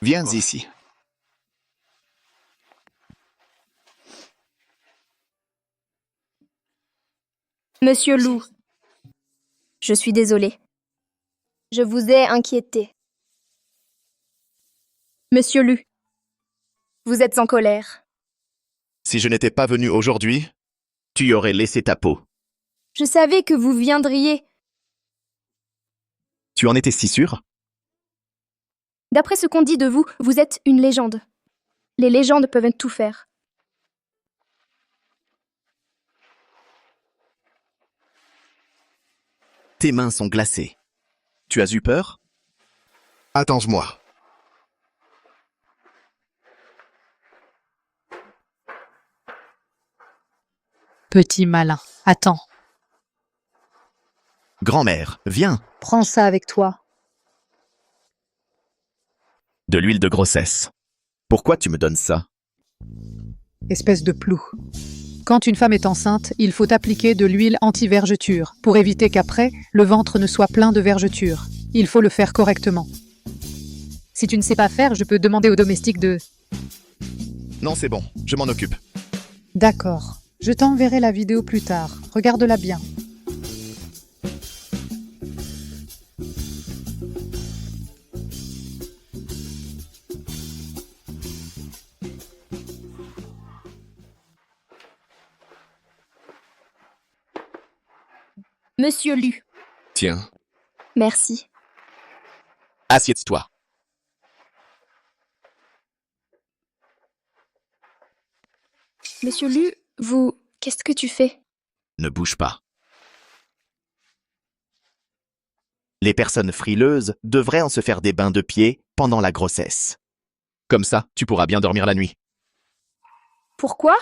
Viens ici. Monsieur Lou, je suis désolée. Je vous ai inquiété. Monsieur Lu, vous êtes en colère. Si je n'étais pas venu aujourd'hui, tu y aurais laissé ta peau. Je savais que vous viendriez. Tu en étais si sûr? D'après ce qu'on dit de vous, vous êtes une légende. Les légendes peuvent tout faire. Tes mains sont glacées. Tu as eu peur? Attends-moi. Petit malin. Attends. Grand-mère, viens. Prends ça avec toi. De l'huile de grossesse. Pourquoi tu me donnes ça? Espèce de plou. Quand une femme est enceinte, il faut appliquer de l'huile anti-vergeture pour éviter qu'après, le ventre ne soit plein de vergetures. Il faut le faire correctement. Si tu ne sais pas faire, je peux demander au domestique de... Non, c'est bon, je m'en occupe. D'accord. Je t'enverrai la vidéo plus tard. Regarde-la bien. Monsieur Lu, Tiens, merci. assieds-toi. Monsieur Lu, qu'est-ce que tu fais? Ne bouge pas. Les personnes frileuses devraient en se faire des bains de pied pendant la grossesse. Comme ça, tu pourras bien dormir la nuit. Pourquoi?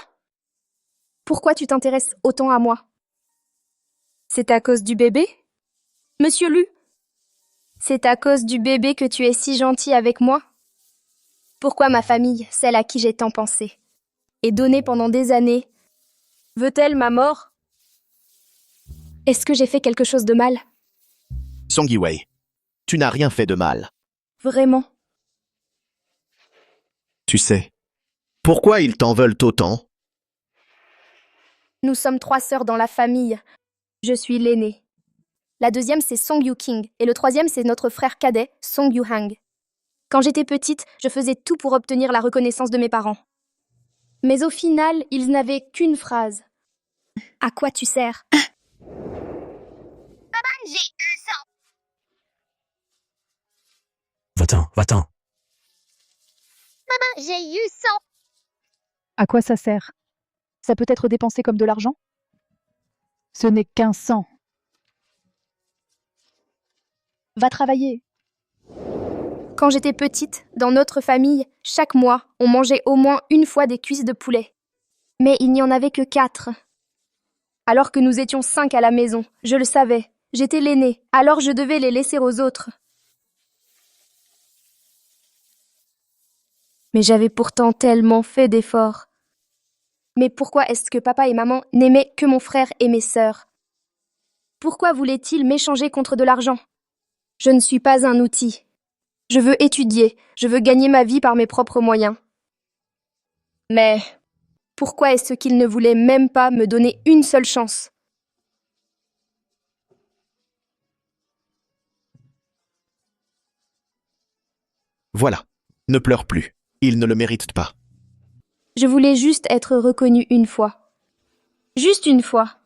Pourquoi tu t'intéresses autant à moi? C'est à cause du bébé? Monsieur Lu, c'est à cause du bébé que tu es si gentil avec moi? Pourquoi ma famille, celle à qui j'ai tant pensé, et donné pendant des années, veut-elle ma mort? Est-ce que j'ai fait quelque chose de mal? Song Yi-Wei, tu n'as rien fait de mal. Vraiment? Tu sais, pourquoi ils t'en veulent autant? Nous sommes 3 sœurs dans la famille. Je suis l'aînée. La deuxième, c'est Song Yu-king, et le troisième, c'est notre frère cadet, Song Yu-hang. Quand j'étais petite, je faisais tout pour obtenir la reconnaissance de mes parents. Mais au final, ils n'avaient qu'une phrase. À quoi tu sers? Maman, j'ai eu sang. Va-t'en. Maman, j'ai eu sang. À quoi ça sert? Ça peut être dépensé comme de l'argent? Ce n'est qu'un sang. Va travailler. Quand j'étais petite, dans notre famille, chaque mois, on mangeait au moins une fois des cuisses de poulet. Mais il n'y en avait que 4. Alors que nous étions 5 à la maison, je le savais. J'étais l'aînée, alors je devais les laisser aux autres. Mais j'avais pourtant tellement fait d'efforts. Mais pourquoi est-ce que papa et maman n'aimaient que mon frère et mes sœurs? Pourquoi voulaient-ils m'échanger contre de l'argent? Je ne suis pas un outil. Je veux étudier, je veux gagner ma vie par mes propres moyens. Mais pourquoi est-ce qu'ils ne voulaient même pas me donner une seule chance? Voilà. Ne pleure plus. Ils ne le méritent pas. Je voulais juste être reconnue une fois. Juste une fois.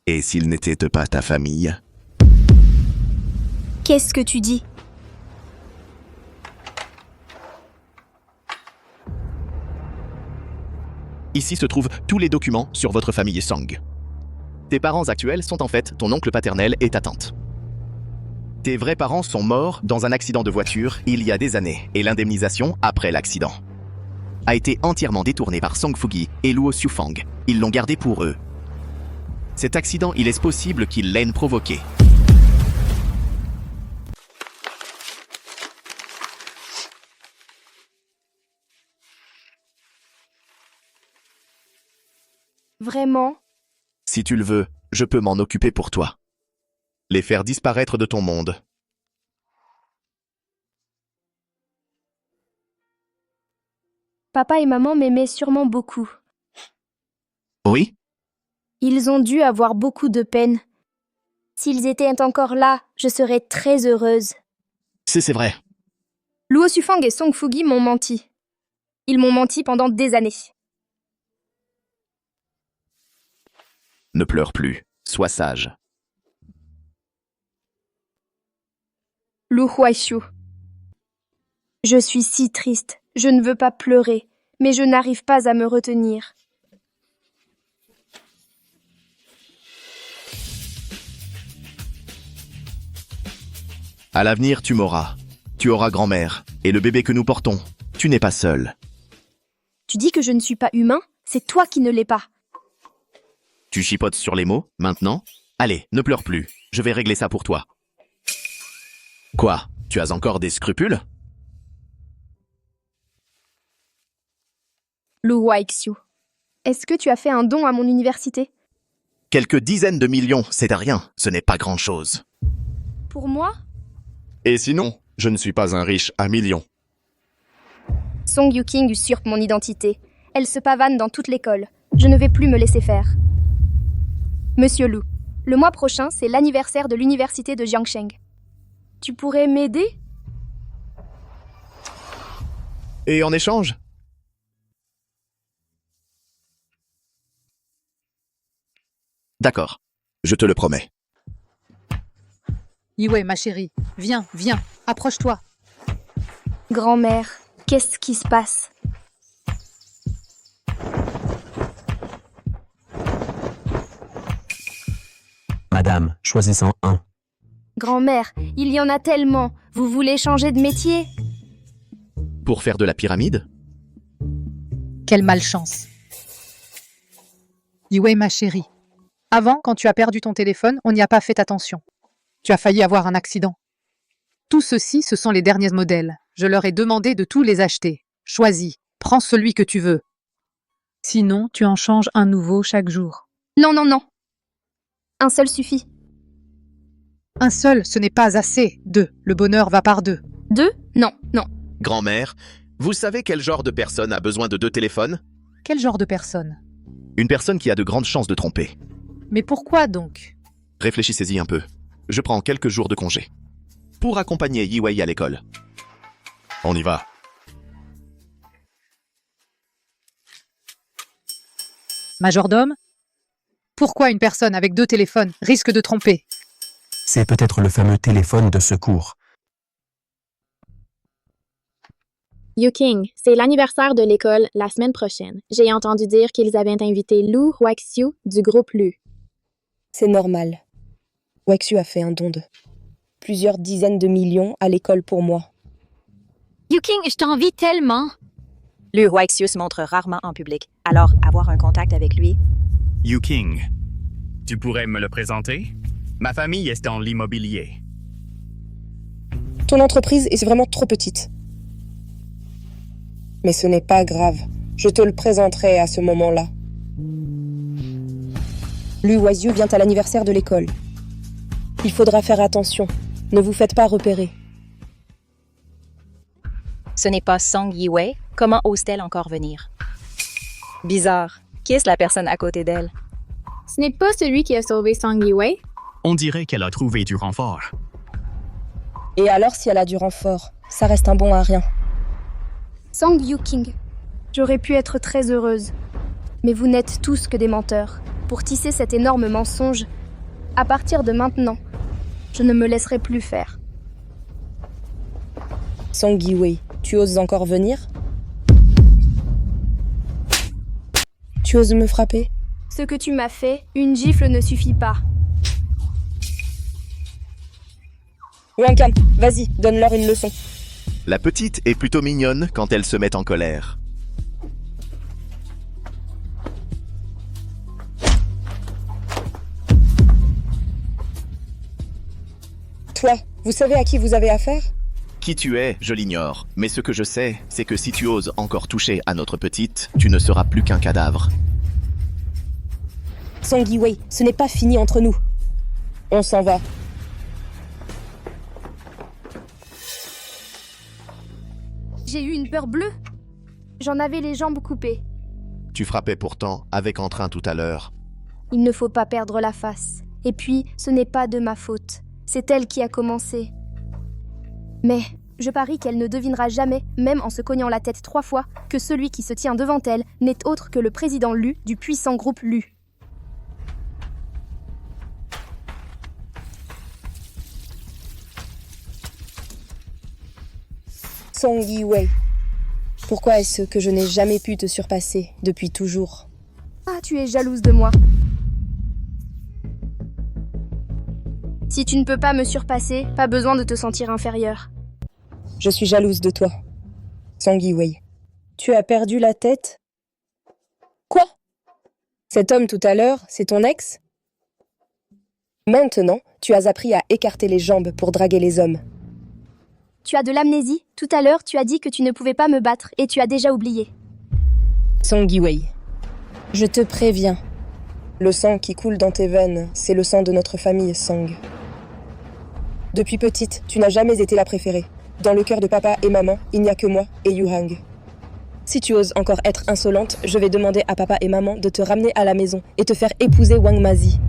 Et s'ils n'étaient pas ta famille? Qu'est-ce que tu dis? Ici se trouvent tous les documents sur votre famille Song. Tes parents actuels sont en fait ton oncle paternel et ta tante. Tes vrais parents sont morts dans un accident de voiture il y a des années et l'indemnisation après l'accident a été entièrement détournée par Song Fugi et Luo Xiufang. Ils l'ont gardé pour eux. Cet accident, il est possible qu'il l'ait provoqué. Vraiment? Si tu le veux, je peux m'en occuper pour toi. Les faire disparaître de ton monde. Papa et maman m'aimaient sûrement beaucoup. Oui? Ils ont dû avoir beaucoup de peine. S'ils étaient encore là, je serais très heureuse. C'est vrai. Luo Xiufang et Song Fugi m'ont menti. Ils m'ont menti pendant des années. Ne pleure plus. Sois sage. Lu Huaishu. Je suis si triste. Je ne veux pas pleurer, mais je n'arrive pas à me retenir. À l'avenir, tu m'auras. Tu auras grand-mère. Et le bébé que nous portons, tu n'es pas seul. Tu dis que je ne suis pas humain? C'est toi qui ne l'es pas. Tu chipotes sur les mots, maintenant? Allez, ne pleure plus. Je vais régler ça pour toi. Quoi? Tu as encore des scrupules? Lu Huaxiu. Est-ce que tu as fait un don à mon université? Quelques dizaines de millions, c'est à rien. Ce n'est pas grand-chose. Pour moi? Et sinon, je ne suis pas un riche à millions. Song Yu-king usurpe mon identité. Elle se pavane dans toute l'école. Je ne vais plus me laisser faire. Monsieur Lu, le mois prochain, c'est l'anniversaire de l'université de Jiangsheng. Tu pourrais m'aider? Et en échange? D'accord, je te le promets. Yue, ma chérie, viens, approche-toi. Grand-mère, qu'est-ce qui se passe? Madame, choisissant un. Grand-mère, il y en a tellement. Vous voulez changer de métier? Pour faire de la pyramide? Quelle malchance. Yue, ma chérie. Avant, quand tu as perdu ton téléphone, on n'y a pas fait attention. Tu as failli avoir un accident. Tout ceci, ce sont les derniers modèles. Je leur ai demandé de tous les acheter. Choisis, prends celui que tu veux. Sinon, tu en changes un nouveau chaque jour. Non, non, non. Un seul suffit. Un seul, ce n'est pas assez. 2, le bonheur va par 2. 2? Non, non. Grand-mère, vous savez quel genre de personne a besoin de 2 téléphones? Quel genre de personne? Une personne qui a de grandes chances de tromper. Mais pourquoi donc? Réfléchissez-y un peu. Je prends quelques jours de congé. Pour accompagner Yi-Wei à l'école. On y va. Majordome? Pourquoi une personne avec 2 téléphones risque de tromper? C'est peut-être le fameux téléphone de secours. Yu-King, c'est l'anniversaire de l'école la semaine prochaine. J'ai entendu dire qu'ils avaient invité Lu Huaxiu du groupe Lu. C'est normal. Huaxiu a fait un don de plusieurs dizaines de millions à l'école pour moi. Yu-King, je t'envie tellement. Lu Huaxiu se montre rarement en public, alors avoir un contact avec lui. Yu-King, tu pourrais me le présenter? Ma famille est dans l'immobilier. Ton entreprise est vraiment trop petite. Mais ce n'est pas grave. Je te le présenterai à ce moment-là. Lu Huaxiu vient à l'anniversaire de l'école. Il faudra faire attention. Ne vous faites pas repérer. Ce n'est pas Song Yi-Wei. Comment ose-t-elle encore venir? Bizarre. Qui est la personne à côté d'elle? Ce n'est pas celui qui a sauvé Song Yi-Wei? On dirait qu'elle a trouvé du renfort. Et alors si elle a du renfort, ça reste un bon à rien. Song Yu-King, j'aurais pu être très heureuse. Mais vous n'êtes tous que des menteurs. Pour tisser cet énorme mensonge, à partir de maintenant, je ne me laisserai plus faire. Song Yi-Wei, tu oses encore venir? Tu oses me frapper? Ce que tu m'as fait, une gifle ne suffit pas. Wang Can, vas-y, donne-leur une leçon. La petite est plutôt mignonne quand elle se met en colère. Toi, vous savez à qui vous avez affaire? Qui tu es, je l'ignore. Mais ce que je sais, c'est que si tu oses encore toucher à notre petite, tu ne seras plus qu'un cadavre. Song Yi-Wei, ce n'est pas fini entre nous. On s'en va. J'ai eu une peur bleue. J'en avais les jambes coupées. Tu frappais pourtant avec entrain tout à l'heure. Il ne faut pas perdre la face. Et puis, ce n'est pas de ma faute. C'est elle qui a commencé. Mais je parie qu'elle ne devinera jamais, même en se cognant la tête 3 fois, que celui qui se tient devant elle n'est autre que le président Lu du puissant groupe Lu. Song Yi-Wei, pourquoi est-ce que je n'ai jamais pu te surpasser depuis toujours? Ah, tu es jalouse de moi. Si tu ne peux pas me surpasser, pas besoin de te sentir inférieure. Je suis jalouse de toi. Song Yi-Wei, tu as perdu la tête? Quoi? Cet homme tout à l'heure, c'est ton ex? Maintenant, tu as appris à écarter les jambes pour draguer les hommes. Tu as de l'amnésie. Tout à l'heure, tu as dit que tu ne pouvais pas me battre et tu as déjà oublié. Song Yi-Wei, je te préviens. Le sang qui coule dans tes veines, c'est le sang de notre famille, Song. Depuis petite, tu n'as jamais été la préférée. Dans le cœur de papa et maman, il n'y a que moi et Yu-Hang. Si tu oses encore être insolente, je vais demander à papa et maman de te ramener à la maison et te faire épouser Wang Mazi.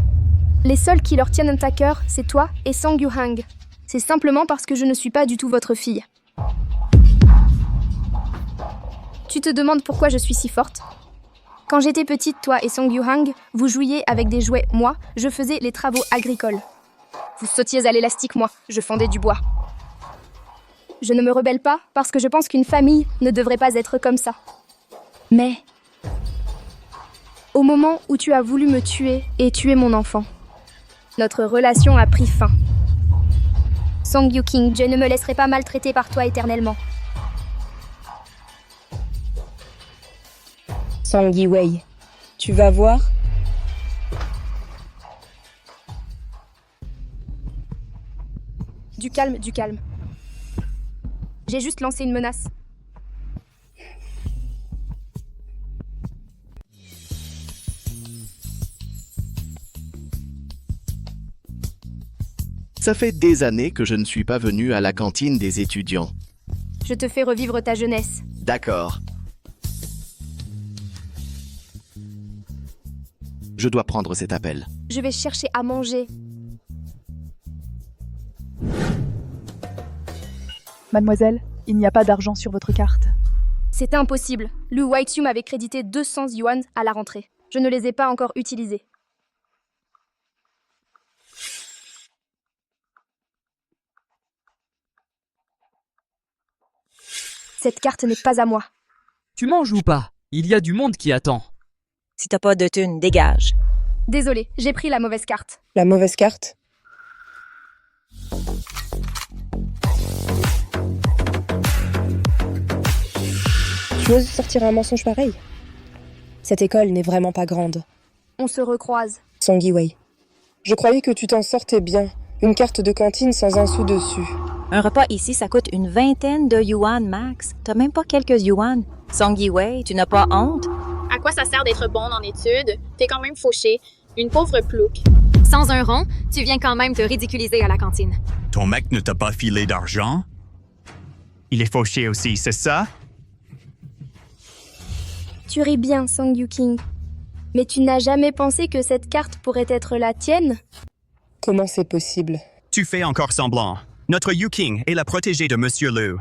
Les seuls qui leur tiennent à cœur, c'est toi et Song Yu-Hang. C'est simplement parce que je ne suis pas du tout votre fille. Tu te demandes pourquoi je suis si forte? Quand j'étais petite, toi et Song Yu-Hang, vous jouiez avec des jouets. Moi, je faisais les travaux agricoles. Vous sautiez à l'élastique, moi, je fendais du bois. Je ne me rebelle pas parce que je pense qu'une famille ne devrait pas être comme ça. Mais au moment où tu as voulu me tuer et tuer mon enfant, notre relation a pris fin. Song Yu-King, je ne me laisserai pas maltraiter par toi éternellement. Song Yi-Wei, tu vas voir. Du calme, du calme. J'ai juste lancé une menace. Ça fait des années que je ne suis pas venu à la cantine des étudiants. Je te fais revivre ta jeunesse. D'accord. Je dois prendre cet appel. Je vais chercher à manger. Mademoiselle, il n'y a pas d'argent sur votre carte. C'est impossible. Lu Waitiu m'avait crédité 200 yuan à la rentrée. Je ne les ai pas encore utilisés. Cette carte n'est pas à moi. Tu manges ou pas? Il y a du monde qui attend. Si t'as pas de thunes, dégage. Désolée, j'ai pris la mauvaise carte. La mauvaise carte? Tu oses sortir un mensonge pareil? Cette école n'est vraiment pas grande. On se recroise. Song Yi-wei. Je croyais que tu t'en sortais bien. Une carte de cantine sans un sou dessus. Un repas ici, ça coûte une vingtaine de yuan max. T'as même pas quelques yuan. Song Yi-wei, tu n'as pas honte? À quoi ça sert d'être bonne en études? T'es quand même fauché. Une pauvre plouc. Sans un rond, tu viens quand même te ridiculiser à la cantine. Ton mec ne t'a pas filé d'argent? Il est fauché aussi, c'est ça? Tu ris bien, Song Yu-king. Mais tu n'as jamais pensé que cette carte pourrait être la tienne? Comment c'est possible? Tu fais encore semblant. Notre Yu-king est la protégée de Monsieur Liu.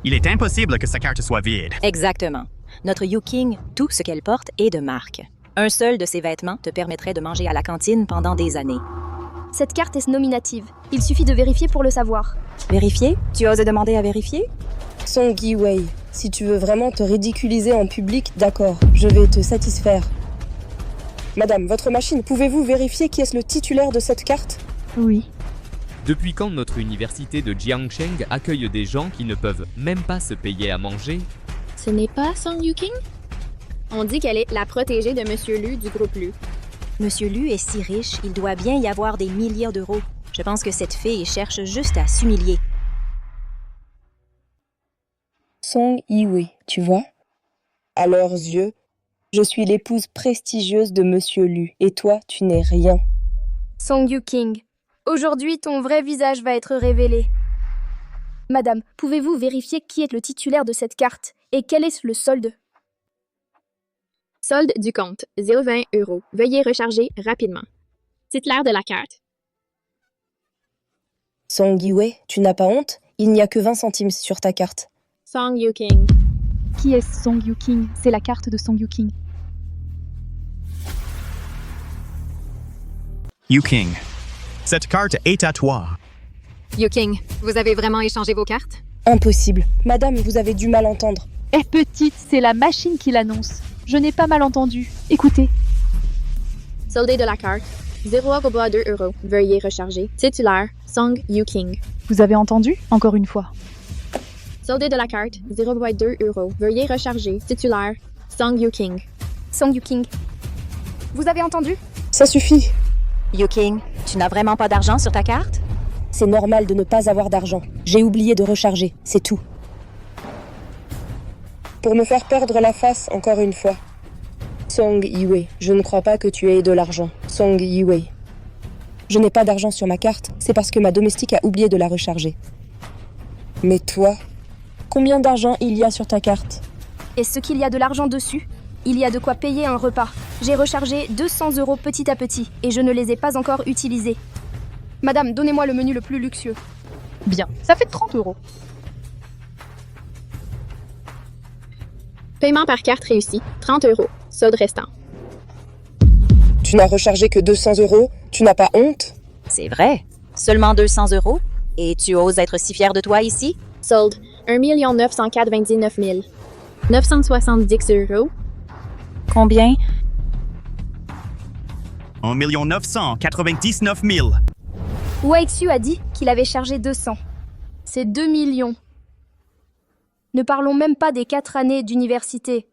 Il est impossible que sa carte soit vide. Exactement. Notre Yu-king, tout ce qu'elle porte est de marque. Un seul de ses vêtements te permettrait de manger à la cantine pendant des années. Cette carte est nominative. Il suffit de vérifier pour le savoir. Vérifier? Tu oses demander à vérifier? Song Yi-wei, si tu veux vraiment te ridiculiser en public, d'accord, je vais te satisfaire. Madame, votre machine, pouvez-vous vérifier qui est le titulaire de cette carte? Oui. Depuis quand notre université de Jiangsheng accueille des gens qui ne peuvent même pas se payer à manger? Ce n'est pas Song Yu-king? On dit qu'elle est la protégée de Monsieur Lu du groupe Lu. Monsieur Lu est si riche, il doit bien y avoir des milliards d'euros. Je pense que cette fille cherche juste à s'humilier. Song Yi-wei, tu vois? À leurs yeux, je suis l'épouse prestigieuse de Monsieur Lu, et toi, tu n'es rien. Song Yu-king, aujourd'hui ton vrai visage va être révélé. Madame, pouvez-vous vérifier qui est le titulaire de cette carte et quel est le solde? Solde du compte, 0,20 €. Veuillez recharger rapidement. Titulaire de la carte. Song Yi-wei, tu n'as pas honte? Il n'y a que 20 centimes sur ta carte. Song Yu-king. Qui est Song Yu-king? C'est la carte de Song Yu-king. Yu-king, cette carte est à toi. Yu-king, vous avez vraiment échangé vos cartes? Impossible. Madame, vous avez dû mal entendre. Eh petite, c'est la machine qui l'annonce. Je n'ai pas mal entendu. Écoutez. Soldé de la carte, 0,2 €. Veuillez recharger. Titulaire, Song Yu-king. Vous avez entendu? Encore une fois. Soldé de la carte, 0,2 €. Veuillez recharger. Titulaire, Song Yu-king. Song Yu-king. Vous avez entendu? Ça suffit. Yu-king, tu n'as vraiment pas d'argent sur ta carte? C'est normal de ne pas avoir d'argent. J'ai oublié de recharger, c'est tout. Pour me faire perdre la face encore une fois. Song Yi-wei, je ne crois pas que tu aies de l'argent. Song Yi-wei. Je n'ai pas d'argent sur ma carte, c'est parce que ma domestique a oublié de la recharger. Mais toi, combien d'argent il y a sur ta carte? Est-ce qu'il y a de l'argent dessus? Il y a de quoi payer un repas. J'ai rechargé 200 € petit à petit et je ne les ai pas encore utilisés. Madame, donnez-moi le menu le plus luxueux. Bien, ça fait 30 €. Paiement par carte réussi, 30 €. Solde restant. Tu n'as rechargé que 200 €? Tu n'as pas honte? C'est vrai. Seulement 200 €? Et tu oses être si fier de toi ici? Solde, 1 999 970 €. Combien? 1 999 000. Waixiu a dit qu'il avait chargé 200. C'est 2 millions. Ne parlons même pas des 4 années d'université.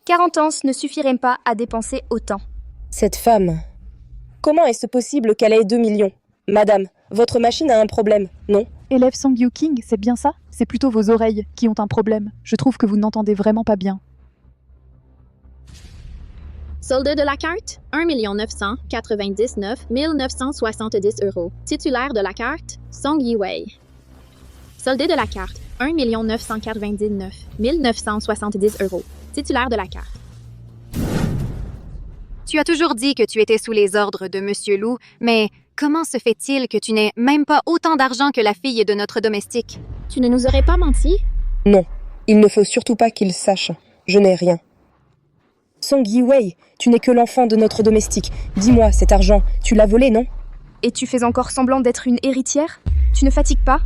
40 ans ne suffiraient pas à dépenser autant. Cette femme, comment est-ce possible qu'elle ait 2 millions? Madame, votre machine a un problème, non? Élève Song Yu-king, c'est bien ça? C'est plutôt vos oreilles qui ont un problème. Je trouve que vous n'entendez vraiment pas bien. Solde de la carte, 1 999 970 €. Titulaire de la carte, Song Yi-wei. Soldé de la carte, 1 999 970 €. Titulaire de la carte. Tu as toujours dit que tu étais sous les ordres de Monsieur Lou, mais comment se fait-il que tu n'aies même pas autant d'argent que la fille de notre domestique? Tu ne nous aurais pas menti? Non, il ne faut surtout pas qu'il sache. Je n'ai rien. Song Yi-wei, tu n'es que l'enfant de notre domestique. Dis-moi, cet argent, tu l'as volé, non? Et tu fais encore semblant d'être une héritière? Tu ne fatigues pas?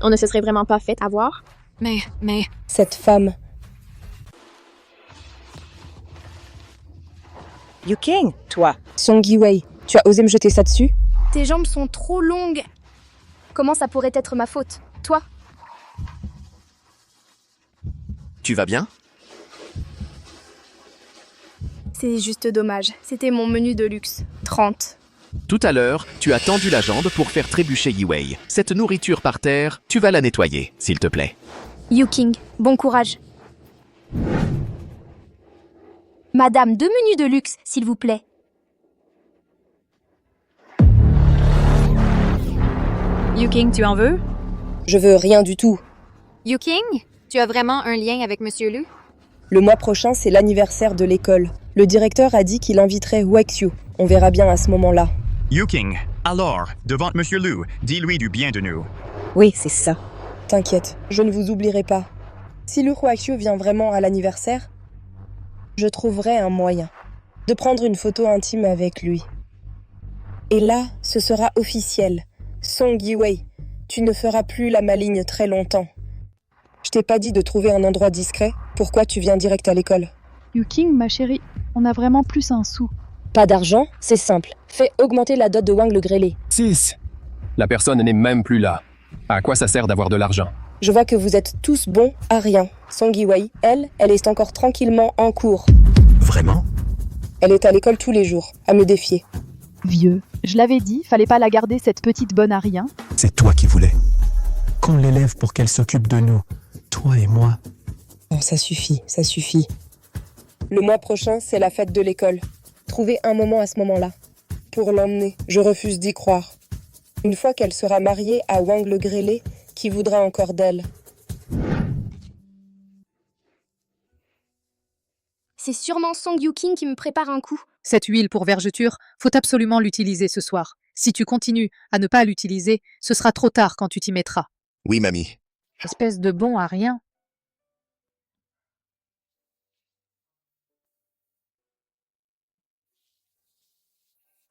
On ne se serait vraiment pas fait avoir? Mais... Cette femme... Yu King, toi. Song Yi-wei, tu as osé me jeter ça dessus? Tes jambes sont trop longues. Comment ça pourrait être ma faute? Toi? Tu vas bien? C'est juste dommage. C'était mon menu de luxe. 30. Tout à l'heure, tu as tendu la jambe pour faire trébucher Yi-wei. Cette nourriture par terre, tu vas la nettoyer, s'il te plaît. Yu King, bon courage. Madame, 2 menus de luxe, s'il vous plaît. Yu King, tu en veux? Je veux rien du tout. Yu King, tu as vraiment un lien avec Monsieur Lu? Le mois prochain, c'est l'anniversaire de l'école. Le directeur a dit qu'il inviterait Wexu. On verra bien à ce moment-là. Yu King, alors, devant Monsieur Lu, dis-lui du bien de nous. Oui, c'est ça. T'inquiète, je ne vous oublierai pas. Si Lu Huaxiu vient vraiment à l'anniversaire, je trouverai un moyen de prendre une photo intime avec lui. Et là, ce sera officiel. Song Yi-wei, tu ne feras plus la maligne très longtemps. Je t'ai pas dit de trouver un endroit discret. Pourquoi tu viens direct à l'école? Yu King, ma chérie, on a vraiment plus un sou. Pas d'argent? C'est simple. Fais augmenter la dot de Wang le grêlé. 6. La personne n'est même plus là. À quoi ça sert d'avoir de l'argent? Je vois que vous êtes tous bons à rien. Song Yi-wei, elle est encore tranquillement en cours. Vraiment? Elle est à l'école tous les jours, à me défier. Vieux, je l'avais dit, fallait pas la garder cette petite bonne à rien. C'est toi qui voulais. Qu'on l'élève pour qu'elle s'occupe de nous. Toi et moi. Oh, ça suffit, ça suffit. Le mois prochain, c'est la fête de l'école. Trouvez un moment à ce moment-là. Pour l'emmener, je refuse d'y croire. Une fois qu'elle sera mariée à Wang le grêlé, qui voudra encore d'elle? C'est sûrement Song Yu King qui me prépare un coup. Cette huile pour vergeture, faut absolument l'utiliser ce soir. Si tu continues à ne pas l'utiliser, ce sera trop tard quand tu t'y mettras. Oui, mamie. Espèce de bon à rien.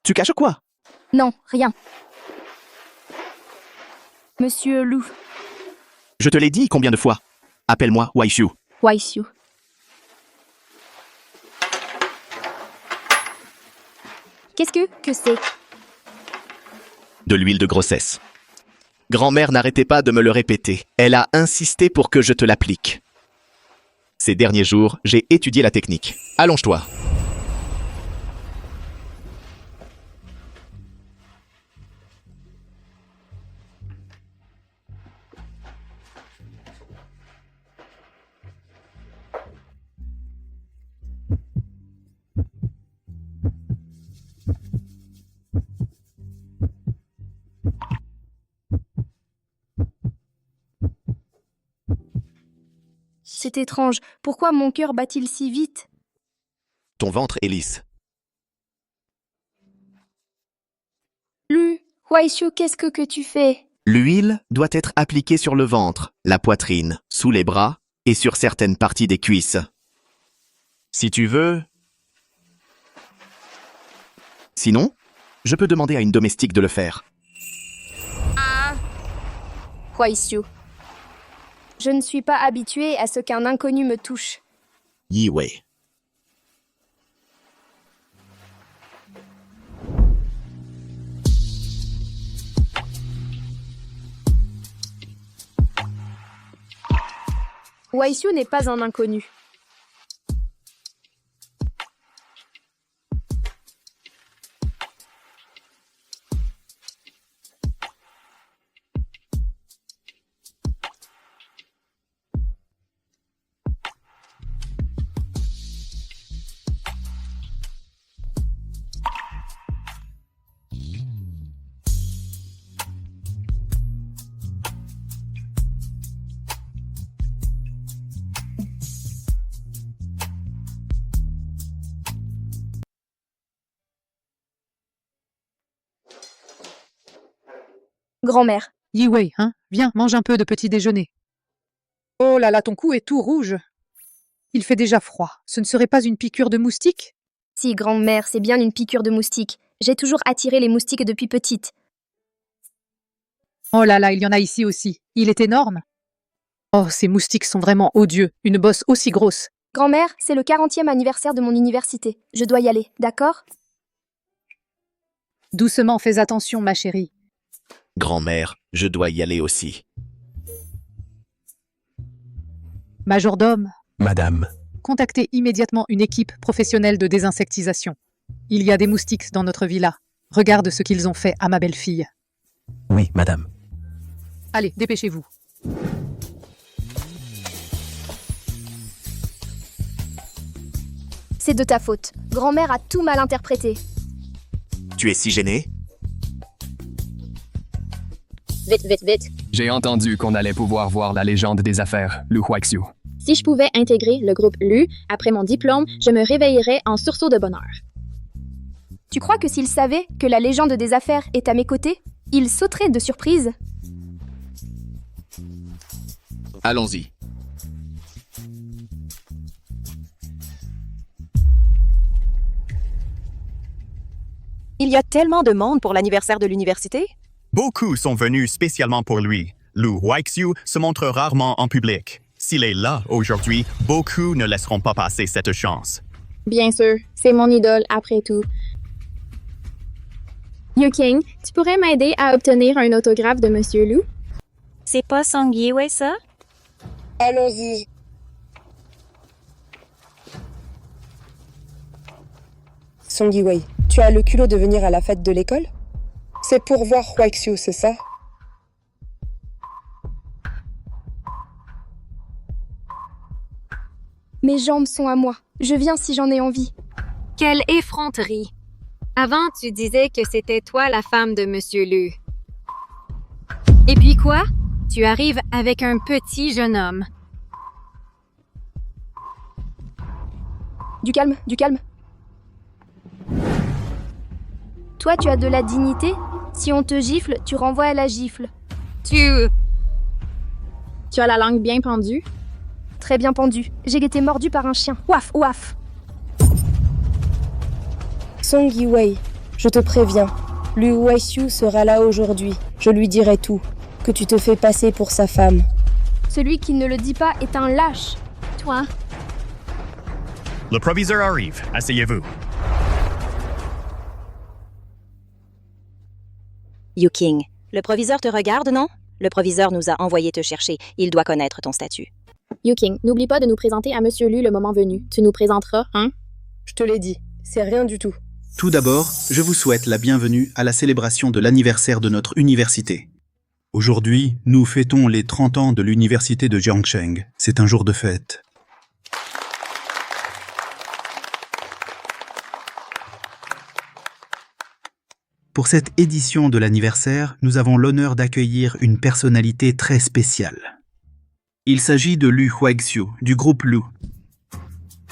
Tu caches quoi? Non, rien. Monsieur Lou. Je te l'ai dit combien de fois? Appelle-moi Weixu. Weixu. Qu'est-ce que c'est? De l'huile de grossesse. Grand-mère n'arrêtait pas de me le répéter. Elle a insisté pour que je te l'applique. Ces derniers jours, j'ai étudié la technique. Allonge-toi. C'est étrange. Pourquoi mon cœur bat-il si vite? Ton ventre est lisse. Lu, Weixu, qu'est-ce que tu fais? L'huile doit être appliquée sur le ventre, la poitrine, sous les bras et sur certaines parties des cuisses. Si tu veux... Sinon, je peux demander à une domestique de le faire. Weixu. Je ne suis pas habituée à ce qu'un inconnu me touche. Yi-wei. Weixu n'est pas un inconnu. Grand-mère, Yi Wei, hein? Viens, mange un peu de petit déjeuner. Oh là là, ton cou est tout rouge. Il fait déjà froid. Ce ne serait pas une piqûre de moustique? si, grand-mère, c'est bien une piqûre de moustique. J'ai toujours attiré les moustiques depuis petite. Oh là là, il y en a ici aussi. Il est énorme. Oh, ces moustiques sont vraiment odieux. Une bosse aussi grosse. Grand-mère, c'est le 40e anniversaire de mon université. Je dois y aller, d'accord? Doucement, fais attention, ma chérie. Grand-mère, je dois y aller aussi. Majordome, Madame, contactez immédiatement une équipe professionnelle de désinsectisation. Il y a des moustiques dans notre villa. Regarde ce qu'ils ont fait à ma belle-fille. oui, madame. Allez, dépêchez-vous. C'est de ta faute. Grand-mère a tout mal interprété. Tu es si gêné? Vite, vite, vite. J'ai entendu qu'on allait pouvoir voir la légende des affaires, Lu Huaxiu. Si je pouvais intégrer le groupe LU, après mon diplôme, je me réveillerais en sursaut de bonheur. Tu crois que s'il savait que la légende des affaires est à mes côtés, il sauterait de surprise? Allons-y. Il y a tellement de monde pour l'anniversaire de l'université. Beaucoup sont venus spécialement pour lui. Lu Huaxiu se montre rarement en public. S'il est là aujourd'hui, beaucoup ne laisseront pas passer cette chance. Bien sûr, c'est mon idole après tout. Yu King, tu pourrais m'aider à obtenir un autographe de Monsieur Lu? C'est pas Song Yi-Wei, ça? Allons-y. Song Yi-Wei, tu as le culot de venir à la fête de l'école? C'est pour voir Huaxiu, c'est ça? Mes jambes sont à moi. Je viens si j'en ai envie. Quelle effronterie! Avant, tu disais que c'était toi la femme de Monsieur Lu. Et puis quoi? Tu arrives avec un petit jeune homme. Du calme, du calme. Toi, tu as de la dignité? Si on te gifle, tu renvoies à la gifle. Tu as la langue bien pendue? Très bien pendue. J'ai été mordue par un chien. Ouaf, ouaf. Song Yi-Wei, je te préviens, Lu Huaxiu sera là aujourd'hui. Je lui dirai tout, que tu te fais passer pour sa femme. Celui qui ne le dit pas est un lâche. Toi? Le proviseur arrive. Asseyez-vous. Yu King, le proviseur te regarde, non? Le proviseur nous a envoyé te chercher. Il doit connaître ton statut. Yu King, n'oublie pas de nous présenter à Monsieur Lu le moment venu. Tu nous présenteras, hein? Je te l'ai dit, c'est rien du tout. Tout d'abord, je vous souhaite la bienvenue à la célébration de l'anniversaire de notre université. Aujourd'hui, nous fêtons les 30 ans de l'université de Jiangsheng. C'est un jour de fête. Pour cette édition de l'anniversaire, nous avons l'honneur d'accueillir une personnalité très spéciale. Il s'agit de Lu Huaxiu, du groupe Lu.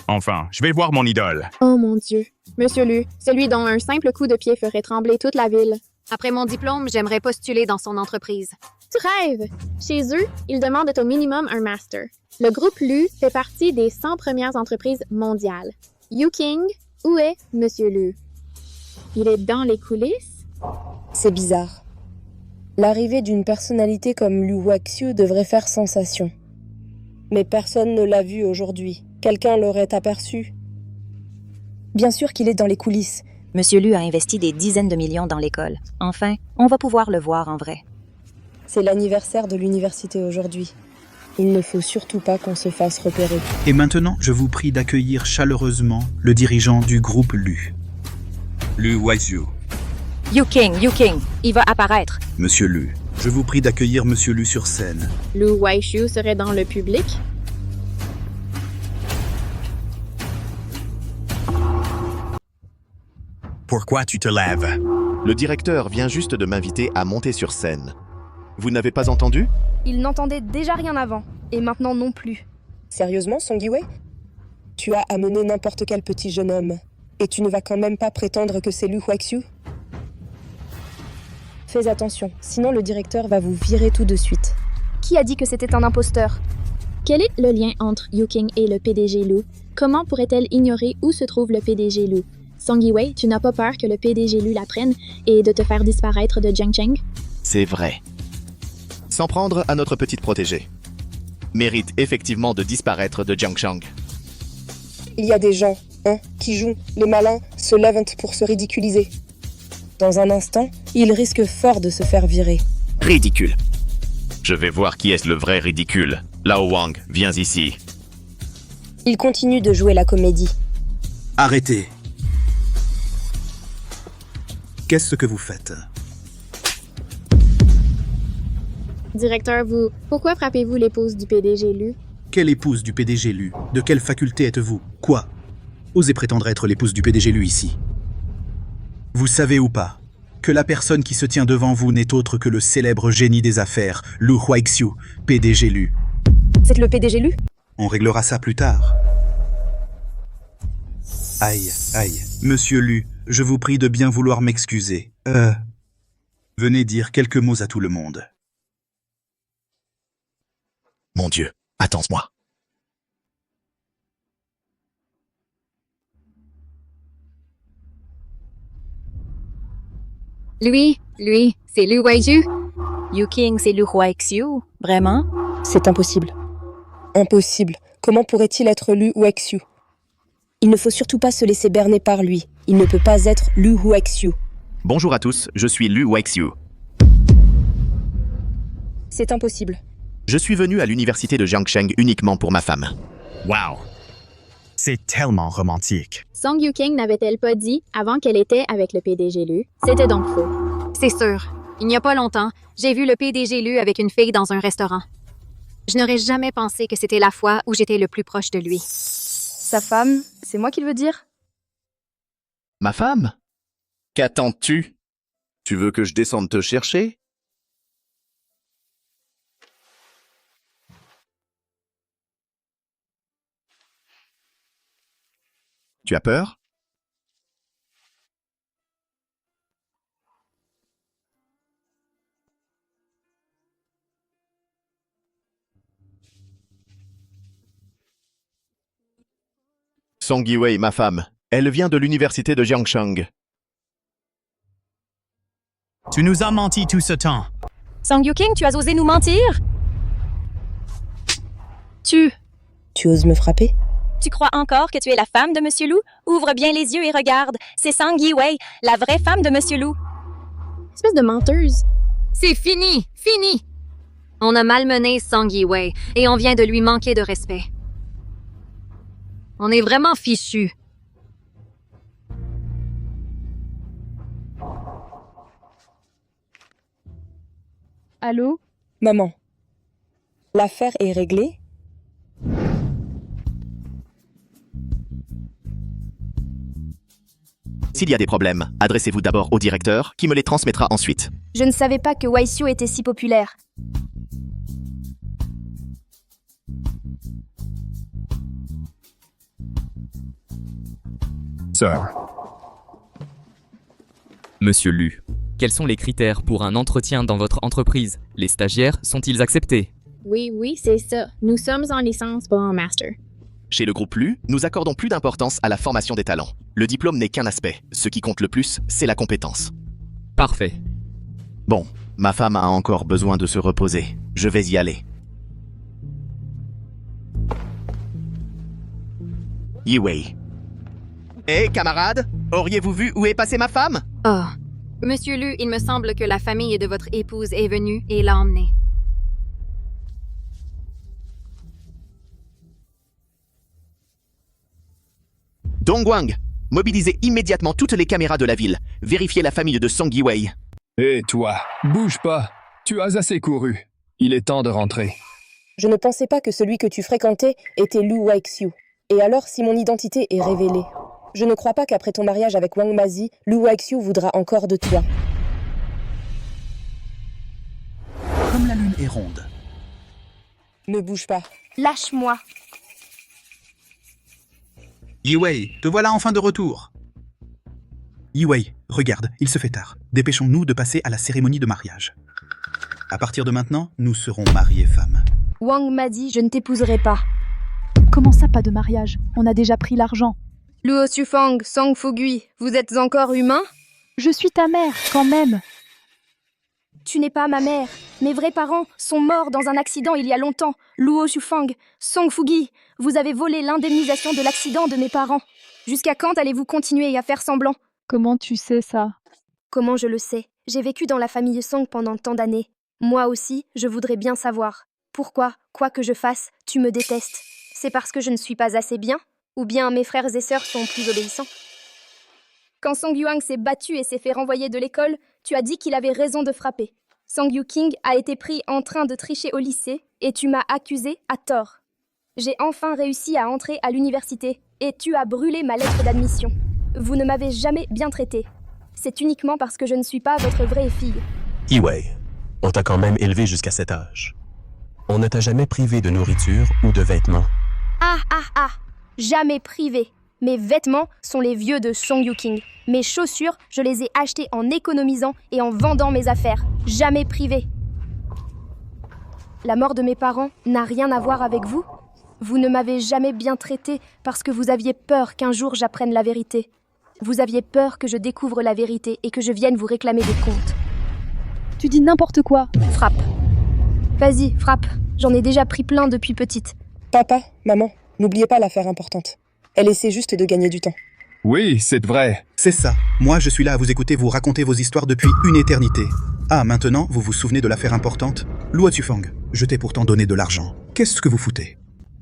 Enfin, je vais voir mon idole. Oh mon Dieu. Monsieur Lu, celui dont un simple coup de pied ferait trembler toute la ville. Après mon diplôme, j'aimerais postuler dans son entreprise. Tu rêves! Chez eux, ils demandent au minimum un master. Le groupe Lu fait partie des 100 premières entreprises mondiales. Yu King, où est Monsieur Lu? Il est dans les coulisses? C'est bizarre. L'arrivée d'une personnalité comme Lu Huaxiu devrait faire sensation. Mais personne ne l'a vu aujourd'hui. Quelqu'un l'aurait aperçu. Bien sûr qu'il est dans les coulisses. Monsieur Lu a investi des dizaines de millions dans l'école. Enfin, on va pouvoir le voir en vrai. C'est l'anniversaire de l'université aujourd'hui. Il ne faut surtout pas qu'on se fasse repérer. Et maintenant, je vous prie d'accueillir chaleureusement le dirigeant du groupe Lu. Lu Huaxiu. Yu King, il va apparaître. Monsieur Lu, je vous prie d'accueillir Monsieur Lu sur scène. Lu Huaxiu serait dans le public? Pourquoi tu te lèves? Le directeur vient juste de m'inviter à monter sur scène. Vous n'avez pas entendu? Il n'entendait déjà rien avant, et maintenant non plus. Sérieusement, Song Yi-Wei? Tu as amené n'importe quel petit jeune homme, et tu ne vas quand même pas prétendre que c'est Lu Huaxiu? Fais attention, sinon le directeur va vous virer tout de suite. Qui a dit que c'était un imposteur? Quel est le lien entre Yuking et le PDG Lu? Comment pourrait-elle ignorer où se trouve le PDG Lu? Song Yiwei, tu n'as pas peur que le PDG Lu la prenne et de te faire disparaître de Jiangcheng? C'est vrai. S'en prendre à notre petite protégée mérite effectivement de disparaître de Jiangcheng. Il y a des gens, qui jouent. Les malins se lèvent pour se ridiculiser. Dans un instant, ils risquent fort de se faire virer. Ridicule. Je vais voir qui est le vrai ridicule. Lao Wang, viens ici. Ils continuent de jouer la comédie. Arrêtez. Qu'est-ce que vous faites? Directeur, pourquoi frappez-vous l'épouse du PDG Lu? Quelle épouse du PDG Lu? De quelle faculté êtes-vous? Quoi? Osez prétendre être l'épouse du PDG Lu ici. Vous savez ou pas que la personne qui se tient devant vous n'est autre que le célèbre génie des affaires, Lu Huaixiu, PDG Lu. C'est le PDG Lu? On réglera ça plus tard. Aïe, aïe. Monsieur Lu, je vous prie de bien vouloir m'excuser. Venez dire quelques mots à tout le monde. Mon Dieu, attends-moi. Lui, c'est Lu Weiju. Yuking, c'est Lu Huaixiu. Vraiment? C'est impossible. Impossible. Comment pourrait-il être Lu Huaixiu? Il ne faut surtout pas se laisser berner par lui. Il ne peut pas être Lu Huaixiu. Bonjour à tous, je suis Lu Huaixiu. C'est impossible. Je suis venu à l'université de Jiangcheng uniquement pour ma femme. Wow! C'est tellement romantique. Song Yuking n'avait-elle pas dit, avant qu'elle était avec le PDG Lu? C'était donc faux. C'est sûr. Il n'y a pas longtemps, j'ai vu le PDG Lu avec une fille dans un restaurant. Je n'aurais jamais pensé que c'était la fois où j'étais le plus proche de lui. Sa femme, c'est moi qui le veux dire? Ma femme? Qu'attends-tu? Tu veux que je descende te chercher? Tu as peur? Song Yiwei, ma femme. Elle vient de l'université de Jiangcheng. Tu nous as menti tout ce temps. Song Yuking, tu as osé nous mentir? Tu oses me frapper? Tu crois encore que tu es la femme de Monsieur Lu? Ouvre bien les yeux et regarde. C'est Song Yiwei, la vraie femme de Monsieur Lu. Espèce de menteuse. C'est fini! Fini! On a malmené Song Yiwei et on vient de lui manquer de respect. On est vraiment fichus. Allô? Maman, l'affaire est réglée? S'il y a des problèmes, adressez-vous d'abord au directeur, qui me les transmettra ensuite. Je ne savais pas que Weisiu était si populaire. Sir. Monsieur Lu, quels sont les critères pour un entretien dans votre entreprise? Les stagiaires sont-ils acceptés? Oui, c'est ça. Nous sommes en licence, pas en master. Chez le groupe Lu, nous accordons plus d'importance à la formation des talents. Le diplôme n'est qu'un aspect. Ce qui compte le plus, c'est la compétence. Parfait. Bon, ma femme a encore besoin de se reposer. Je vais y aller. Yiwei. Hé, camarades, auriez-vous vu où est passée ma femme? Oh. Monsieur Lu, il me semble que la famille de votre épouse est venue et l'a emmenée. Dongguang, mobilisez immédiatement toutes les caméras de la ville. Vérifiez la famille de Song Yiwei. Hé, toi, bouge pas. Tu as assez couru. Il est temps de rentrer. Je ne pensais pas que celui que tu fréquentais était Lu Huaixiu. Et alors, si mon identité est révélée? Je ne crois pas qu'après ton mariage avec Wang Mazi, Lu Huaixiu voudra encore de toi. Comme la lune est ronde. Ne bouge pas. Lâche-moi. Yiwei, te voilà enfin de retour. Yiwei, regarde, il se fait tard. Dépêchons-nous de passer à la cérémonie de mariage. À partir de maintenant, nous serons mari et femme. Wang m'a dit je ne t'épouserai pas. Comment ça, pas de mariage? On a déjà pris l'argent. Luo Xufang, Sang Fugui, vous êtes encore humain? Je suis ta mère, quand même. Tu n'es pas ma mère. Mes vrais parents sont morts dans un accident il y a longtemps. Luo Xufang, Sang Fugi, vous avez volé l'indemnisation de l'accident de mes parents. Jusqu'à quand allez-vous continuer à faire semblant? Comment tu sais ça? Comment je le sais? J'ai vécu dans la famille Song pendant tant d'années. Moi aussi, je voudrais bien savoir. Pourquoi, quoi que je fasse, tu me détestes? C'est parce que je ne suis pas assez bien? Ou bien mes frères et sœurs sont plus obéissants? Quand Song Yuang s'est battu et s'est fait renvoyer de l'école, tu as dit qu'il avait raison de frapper. Sang Yuking a été pris en train de tricher au lycée et tu m'as accusé à tort. J'ai enfin réussi à entrer à l'université et tu as brûlé ma lettre d'admission. Vous ne m'avez jamais bien traité. C'est uniquement parce que je ne suis pas votre vraie fille. Yiwei, on t'a quand même élevé jusqu'à cet âge. On ne t'a jamais privé de nourriture ou de vêtements. Ah, jamais privé. Mes vêtements sont les vieux de Song Yuking. Mes chaussures, je les ai achetées en économisant et en vendant mes affaires. Jamais privé. La mort de mes parents n'a rien à voir avec vous? Vous ne m'avez jamais bien traité parce que vous aviez peur qu'un jour j'apprenne la vérité. Vous aviez peur que je découvre la vérité et que je vienne vous réclamer des comptes. Tu dis n'importe quoi. Frappe. Vas-y, frappe. J'en ai déjà pris plein depuis petite. Papa, maman, n'oubliez pas l'affaire importante. Elle essaie juste de gagner du temps. Oui, c'est vrai. C'est ça. Moi, je suis là à vous écouter vous raconter vos histoires depuis une éternité. Ah, maintenant, vous vous souvenez de l'affaire importante? Luo Xufang, je t'ai pourtant donné de l'argent. Qu'est-ce que vous foutez?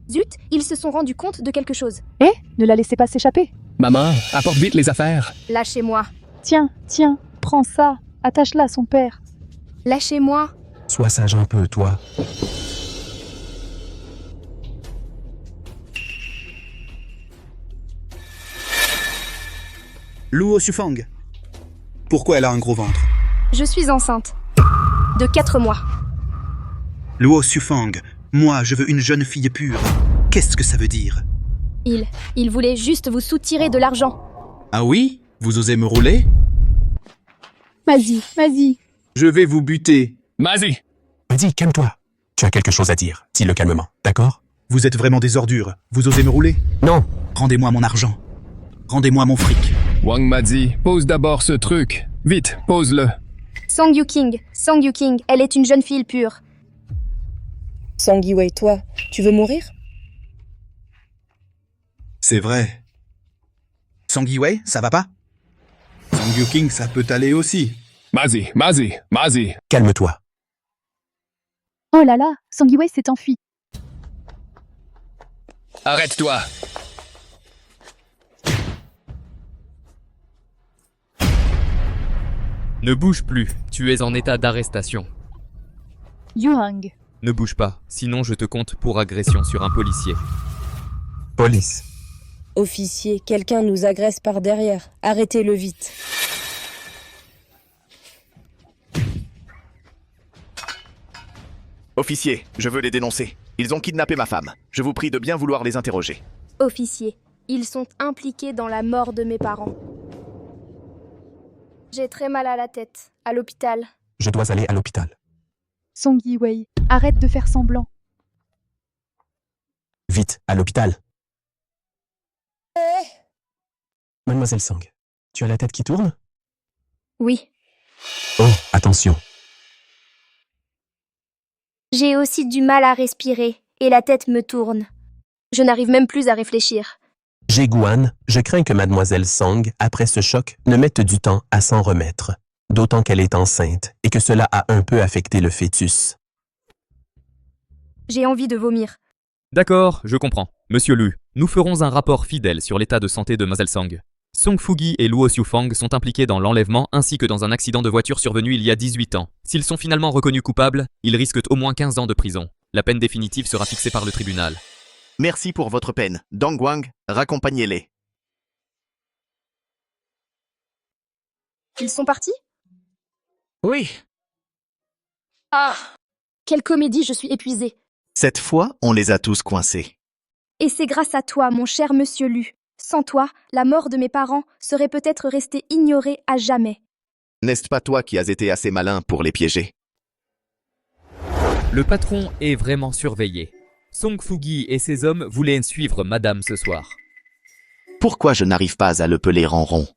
Zut, ils se sont rendus compte de quelque chose. Eh, ne la laissez pas s'échapper. Maman, apporte vite les affaires. Lâchez-moi. Tiens, prends ça. Attache-la à son père. Lâchez-moi. Sois sage un peu, toi. Luo Xufang. Pourquoi elle a un gros ventre? Je suis enceinte. De 4 mois. Luo Xufang, moi, je veux une jeune fille pure. Qu'est-ce que ça veut dire? Il voulait juste vous soutirer de l'argent. Ah oui? Vous osez me rouler? Vas-y. Je vais vous buter. Mazi! Vas-y, calme-toi. Tu as quelque chose à dire. Dis-le calmement, d'accord? Vous êtes vraiment des ordures. Vous osez me rouler? Non. Rendez-moi mon argent. Rendez-moi mon fric. Wang m'a dit, pose d'abord ce truc. Vite, pose-le. Sang Yuking, elle est une jeune fille pure. Sang Yiwei, toi, tu veux mourir? C'est vrai. Sang Yiwei, ça va pas? Sang Yuking, ça peut aller aussi. Mazi! Calme-toi. Oh là là, Sang Yiwei s'est enfui. Arrête-toi! Ne bouge plus, tu es en état d'arrestation. Yuhang. Ne bouge pas, sinon je te compte pour agression sur un policier. Police. Officier, quelqu'un nous agresse par derrière. Arrêtez-le vite. Officier, je veux les dénoncer. Ils ont kidnappé ma femme. Je vous prie de bien vouloir les interroger. Officier, ils sont impliqués dans la mort de mes parents. J'ai très mal à la tête, à l'hôpital. Je dois aller à l'hôpital. Song Yiwei, arrête de faire semblant. Vite, à l'hôpital. Mademoiselle Sang, tu as la tête qui tourne? Oui. Oh, attention. J'ai aussi du mal à respirer et la tête me tourne. Je n'arrive même plus à réfléchir. Guan, je crains que Mademoiselle Sang, après ce choc, ne mette du temps à s'en remettre. D'autant qu'elle est enceinte et que cela a un peu affecté le fœtus. J'ai envie de vomir. D'accord, je comprends. Monsieur Lu, nous ferons un rapport fidèle sur l'état de santé de Mademoiselle Sang. Song Fugi et Luo Xufang sont impliqués dans l'enlèvement ainsi que dans un accident de voiture survenu il y a 18 ans. S'ils sont finalement reconnus coupables, ils risquent au moins 15 ans de prison. La peine définitive sera fixée par le tribunal. Merci pour votre peine. Dong Wang, raccompagnez-les. Ils sont partis? Oui. Ah! Quelle comédie, je suis épuisée. Cette fois, on les a tous coincés. Et c'est grâce à toi, mon cher monsieur Lu. Sans toi, la mort de mes parents serait peut-être restée ignorée à jamais. N'est-ce pas toi qui as été assez malin pour les piéger? Le patron est vraiment surveillé. Song Fugi et ses hommes voulaient suivre madame ce soir. Pourquoi je n'arrive pas à le peler en rond?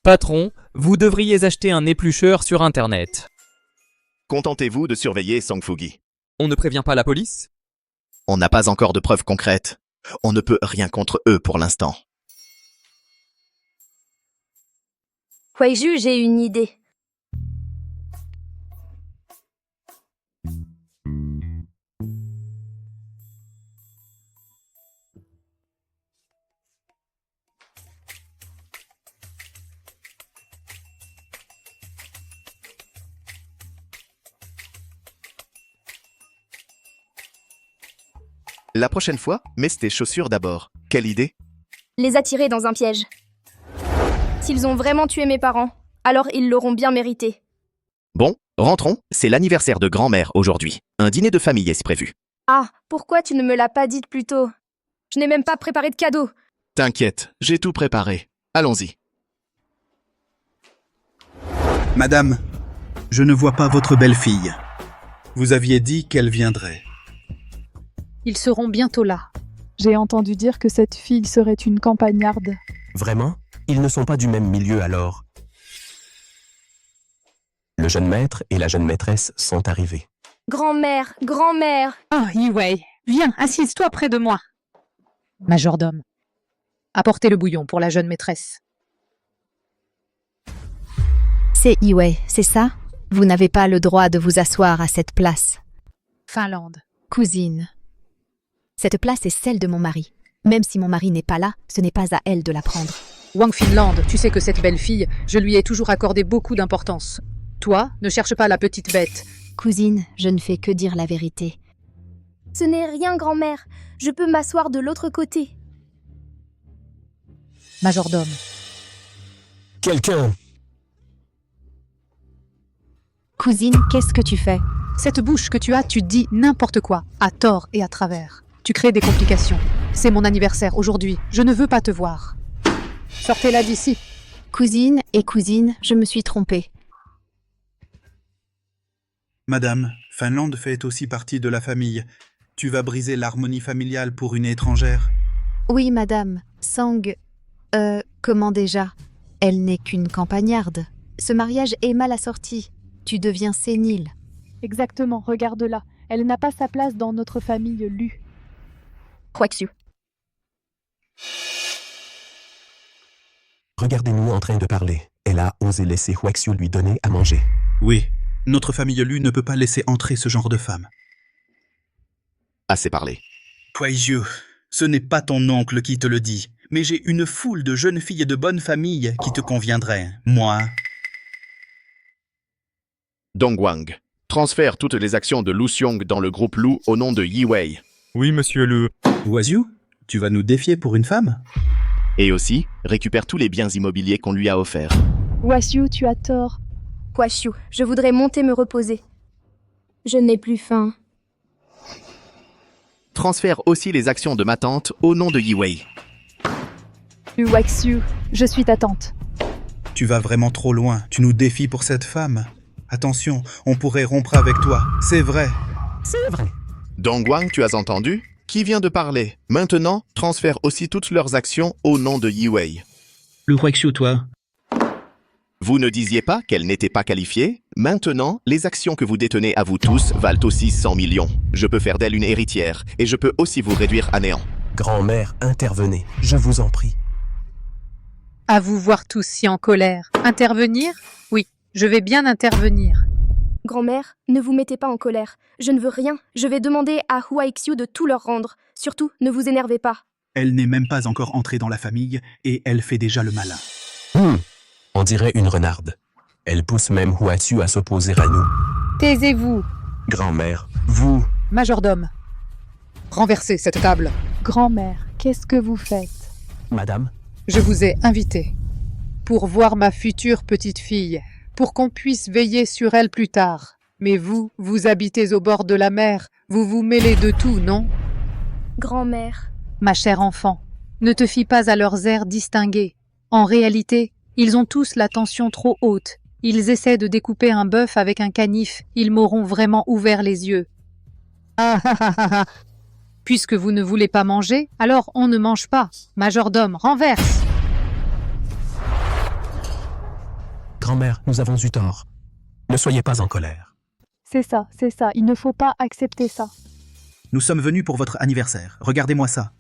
Patron, vous devriez acheter un éplucheur sur Internet. Contentez-vous de surveiller Song Fugi. On ne prévient pas la police? On n'a pas encore de preuves concrètes. On ne peut rien contre eux pour l'instant. Huaiju, j'ai une idée. La prochaine fois, mets tes chaussures d'abord. Quelle idée? Les attirer dans un piège. S'ils ont vraiment tué mes parents, alors ils l'auront bien mérité. Bon, rentrons, c'est l'anniversaire de grand-mère aujourd'hui. Un dîner de famille est prévu. Ah, pourquoi tu ne me l'as pas dit plus tôt? Je n'ai même pas préparé de cadeau. T'inquiète, j'ai tout préparé. Allons-y. Madame, je ne vois pas votre belle-fille. Vous aviez dit qu'elle viendrait. Ils seront bientôt là. J'ai entendu dire que cette fille serait une campagnarde. Vraiment? Ils ne sont pas du même milieu alors. Le jeune maître et la jeune maîtresse sont arrivés. Grand-mère, grand-mère. Oh, Yi-Wei, viens, assise-toi près de moi. Majordome, apportez le bouillon pour la jeune maîtresse. C'est Yi-Wei, c'est ça? Vous n'avez pas le droit de vous asseoir à cette place. Finlande. Cousine. Cette place est celle de mon mari. Même si mon mari n'est pas là, ce n'est pas à elle de la prendre. Wang Finlande, tu sais que cette belle fille, je lui ai toujours accordé beaucoup d'importance. Toi, ne cherche pas la petite bête. Cousine, je ne fais que dire la vérité. Ce n'est rien, grand-mère. Je peux m'asseoir de l'autre côté. Majordome. Quelqu'un! Cousine, qu'est-ce que tu fais? Cette bouche que tu as, tu dis n'importe quoi, à tort et à travers. Tu crées des complications. C'est mon anniversaire aujourd'hui, je ne veux pas te voir. Sortez-la d'ici. Cousine, je me suis trompée. Madame, Finlande fait aussi partie de la famille. Tu vas briser l'harmonie familiale pour une étrangère? Oui, madame. Sang... comment déjà? Elle n'est qu'une campagnarde. Ce mariage est mal assorti. Tu deviens sénile. Exactement, regarde-la. Elle n'a pas sa place dans notre famille Lu. Huaiju. Regardez-nous en train de parler. Elle a osé laisser Huaxiu lui donner à manger. Oui, notre famille Lu ne peut pas laisser entrer ce genre de femme. Assez parlé. Huaiju, ce n'est pas ton oncle qui te le dit, mais j'ai une foule de jeunes filles de bonne famille qui te conviendraient. Moi... Dongwang, transfère toutes les actions de Lu Xiong dans le groupe Lu au nom de Yi-Wei. Oui, monsieur Lu. Huaxiu, tu vas nous défier pour une femme? Et aussi, récupère tous les biens immobiliers qu'on lui a offerts. Huaxiu, tu as tort. Huaxiu, je voudrais monter me reposer. Je n'ai plus faim. Transfère aussi les actions de ma tante au nom de Yi-Wei. Huaxiu, je suis ta tante. Tu vas vraiment trop loin, tu nous défies pour cette femme. Attention, on pourrait rompre avec toi, c'est vrai. C'est vrai. Dongwang, tu as entendu? Qui vient de parler? Maintenant, transfère aussi toutes leurs actions au nom de Yi-Wei. Le Huaxiu, toi? Vous ne disiez pas qu'elle n'était pas qualifiée? Maintenant, les actions que vous détenez à vous tous valent aussi 100 millions. Je peux faire d'elle une héritière, et je peux aussi vous réduire à néant. Grand-mère, intervenez, je vous en prie. À vous voir tous si en colère. Intervenir? Oui, je vais bien intervenir. Grand-mère, ne vous mettez pas en colère. Je ne veux rien. Je vais demander à Huaxiu de tout leur rendre. Surtout, ne vous énervez pas. Elle n'est même pas encore entrée dans la famille, et elle fait déjà le malin. On dirait une renarde. Elle pousse même Huaxiu à s'opposer à nous. Taisez-vous. Grand-mère, vous... Majordome. Renversez cette table. Grand-mère, qu'est-ce que vous faites? Madame? Je vous ai invité pour voir ma future petite-fille, pour qu'on puisse veiller sur elle plus tard. Mais vous, vous habitez au bord de la mer, vous vous mêlez de tout, non? Grand-mère. Ma chère enfant, Ne te fie pas à leurs airs distingués. En réalité, ils ont tous la tension trop haute. Ils essaient de découper un bœuf avec un canif. Ils m'auront vraiment ouvert les yeux. Ah ah ah ah ah. Puisque vous ne voulez pas manger, alors on ne mange pas. Majordome, renverse. Grand-mère, nous avons eu tort. Ne soyez pas en colère. C'est ça, il ne faut pas accepter ça. Nous sommes venus pour votre anniversaire. Regardez-moi ça.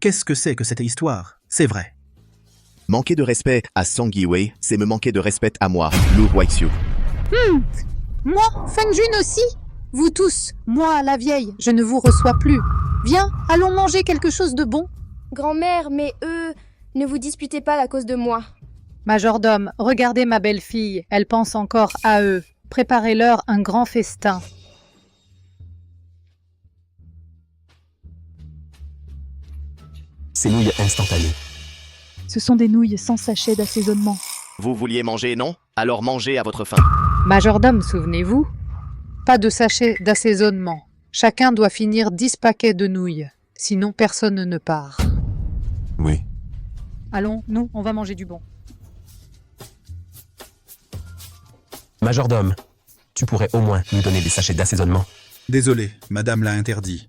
Qu'est-ce que c'est que cette histoire? C'est vrai. Manquer de respect à Song Yiwei, c'est me manquer de respect à moi, Lu Huaixiu. Moi, Feng Jun aussi. Vous tous, moi, la vieille, je ne vous reçois plus. Viens, allons manger quelque chose de bon. Grand-mère, mais ne vous disputez pas à cause de moi. Majordome, regardez ma belle-fille, elle pense encore à eux. Préparez-leur un grand festin. Ces nouilles instantanées. Ce sont des nouilles sans sachet d'assaisonnement. Vous vouliez manger, non? Alors mangez à votre faim. Majordome, souvenez-vous? Pas de sachet d'assaisonnement. Chacun doit finir 10 paquets de nouilles. Sinon, personne ne part. Oui. Allons, nous, on va manger du bon. Majordome, tu pourrais au moins nous donner des sachets d'assaisonnement. Désolé, madame l'a interdit.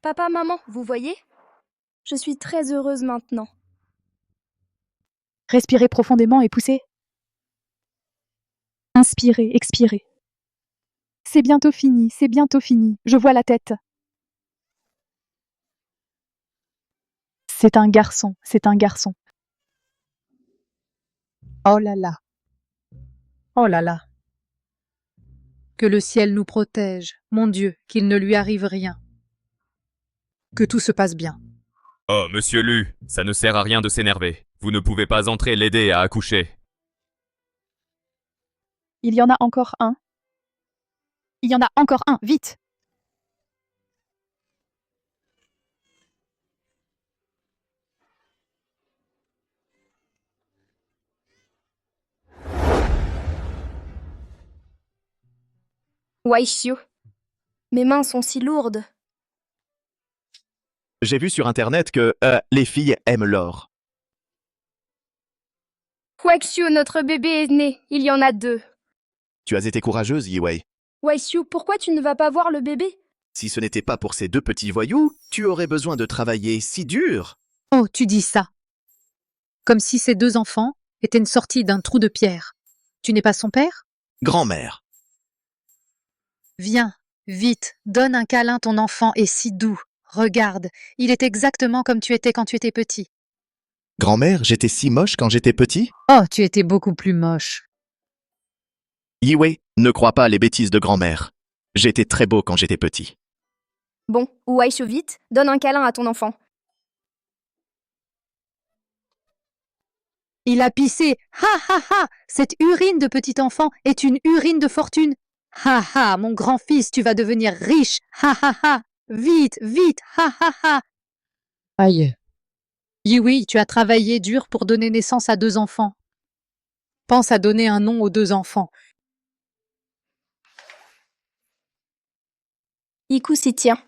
Papa, maman, vous voyez? Je suis très heureuse maintenant. Respirez profondément et poussez. Inspirez, expirez. C'est bientôt fini, je vois la tête. C'est un garçon. Oh là là. Oh là là. Que le ciel nous protège, mon Dieu, qu'il ne lui arrive rien. Que tout se passe bien. Oh, monsieur Lu, ça ne sert à rien de s'énerver. Vous ne pouvez pas entrer l'aider à accoucher. Il y en a encore un. Vite. Huaixiu, mes mains sont si lourdes. J'ai vu sur internet que les filles aiment l'or. Huaixiu, notre bébé est né. Il y en a 2. Tu as été courageuse, Yiwei. Huaixiu, pourquoi tu ne vas pas voir le bébé? Si ce n'était pas pour ces 2 petits voyous, tu aurais besoin de travailler si dur. Oh, tu dis ça. Comme si ces 2 enfants étaient une sortie d'un trou de pierre. Tu n'es pas son père? Grand-mère. Viens, vite, donne un câlin, ton enfant est si doux. Regarde, il est exactement comme tu étais quand tu étais petit. Grand-mère, j'étais si moche quand j'étais petit? Oh, tu étais beaucoup plus moche. Yiwei, ne crois pas les bêtises de grand-mère. J'étais très beau quand j'étais petit. Bon, Huaixiu, vite, donne un câlin à ton enfant. Il a pissé. Ha ha ha! Cette urine de petit enfant est une urine de fortune. Ha ha, mon grand-fils, tu vas devenir riche. Ha ha ha! Vite, vite! Ha ha ha! Aïe. Oui, tu as travaillé dur pour donner naissance à 2 enfants. Pense à donner un nom aux 2 enfants. Yiku s'y tient.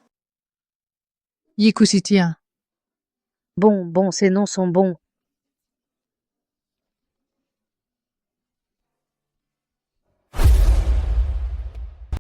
Yiku s'y tient. Bon, ces noms sont bons.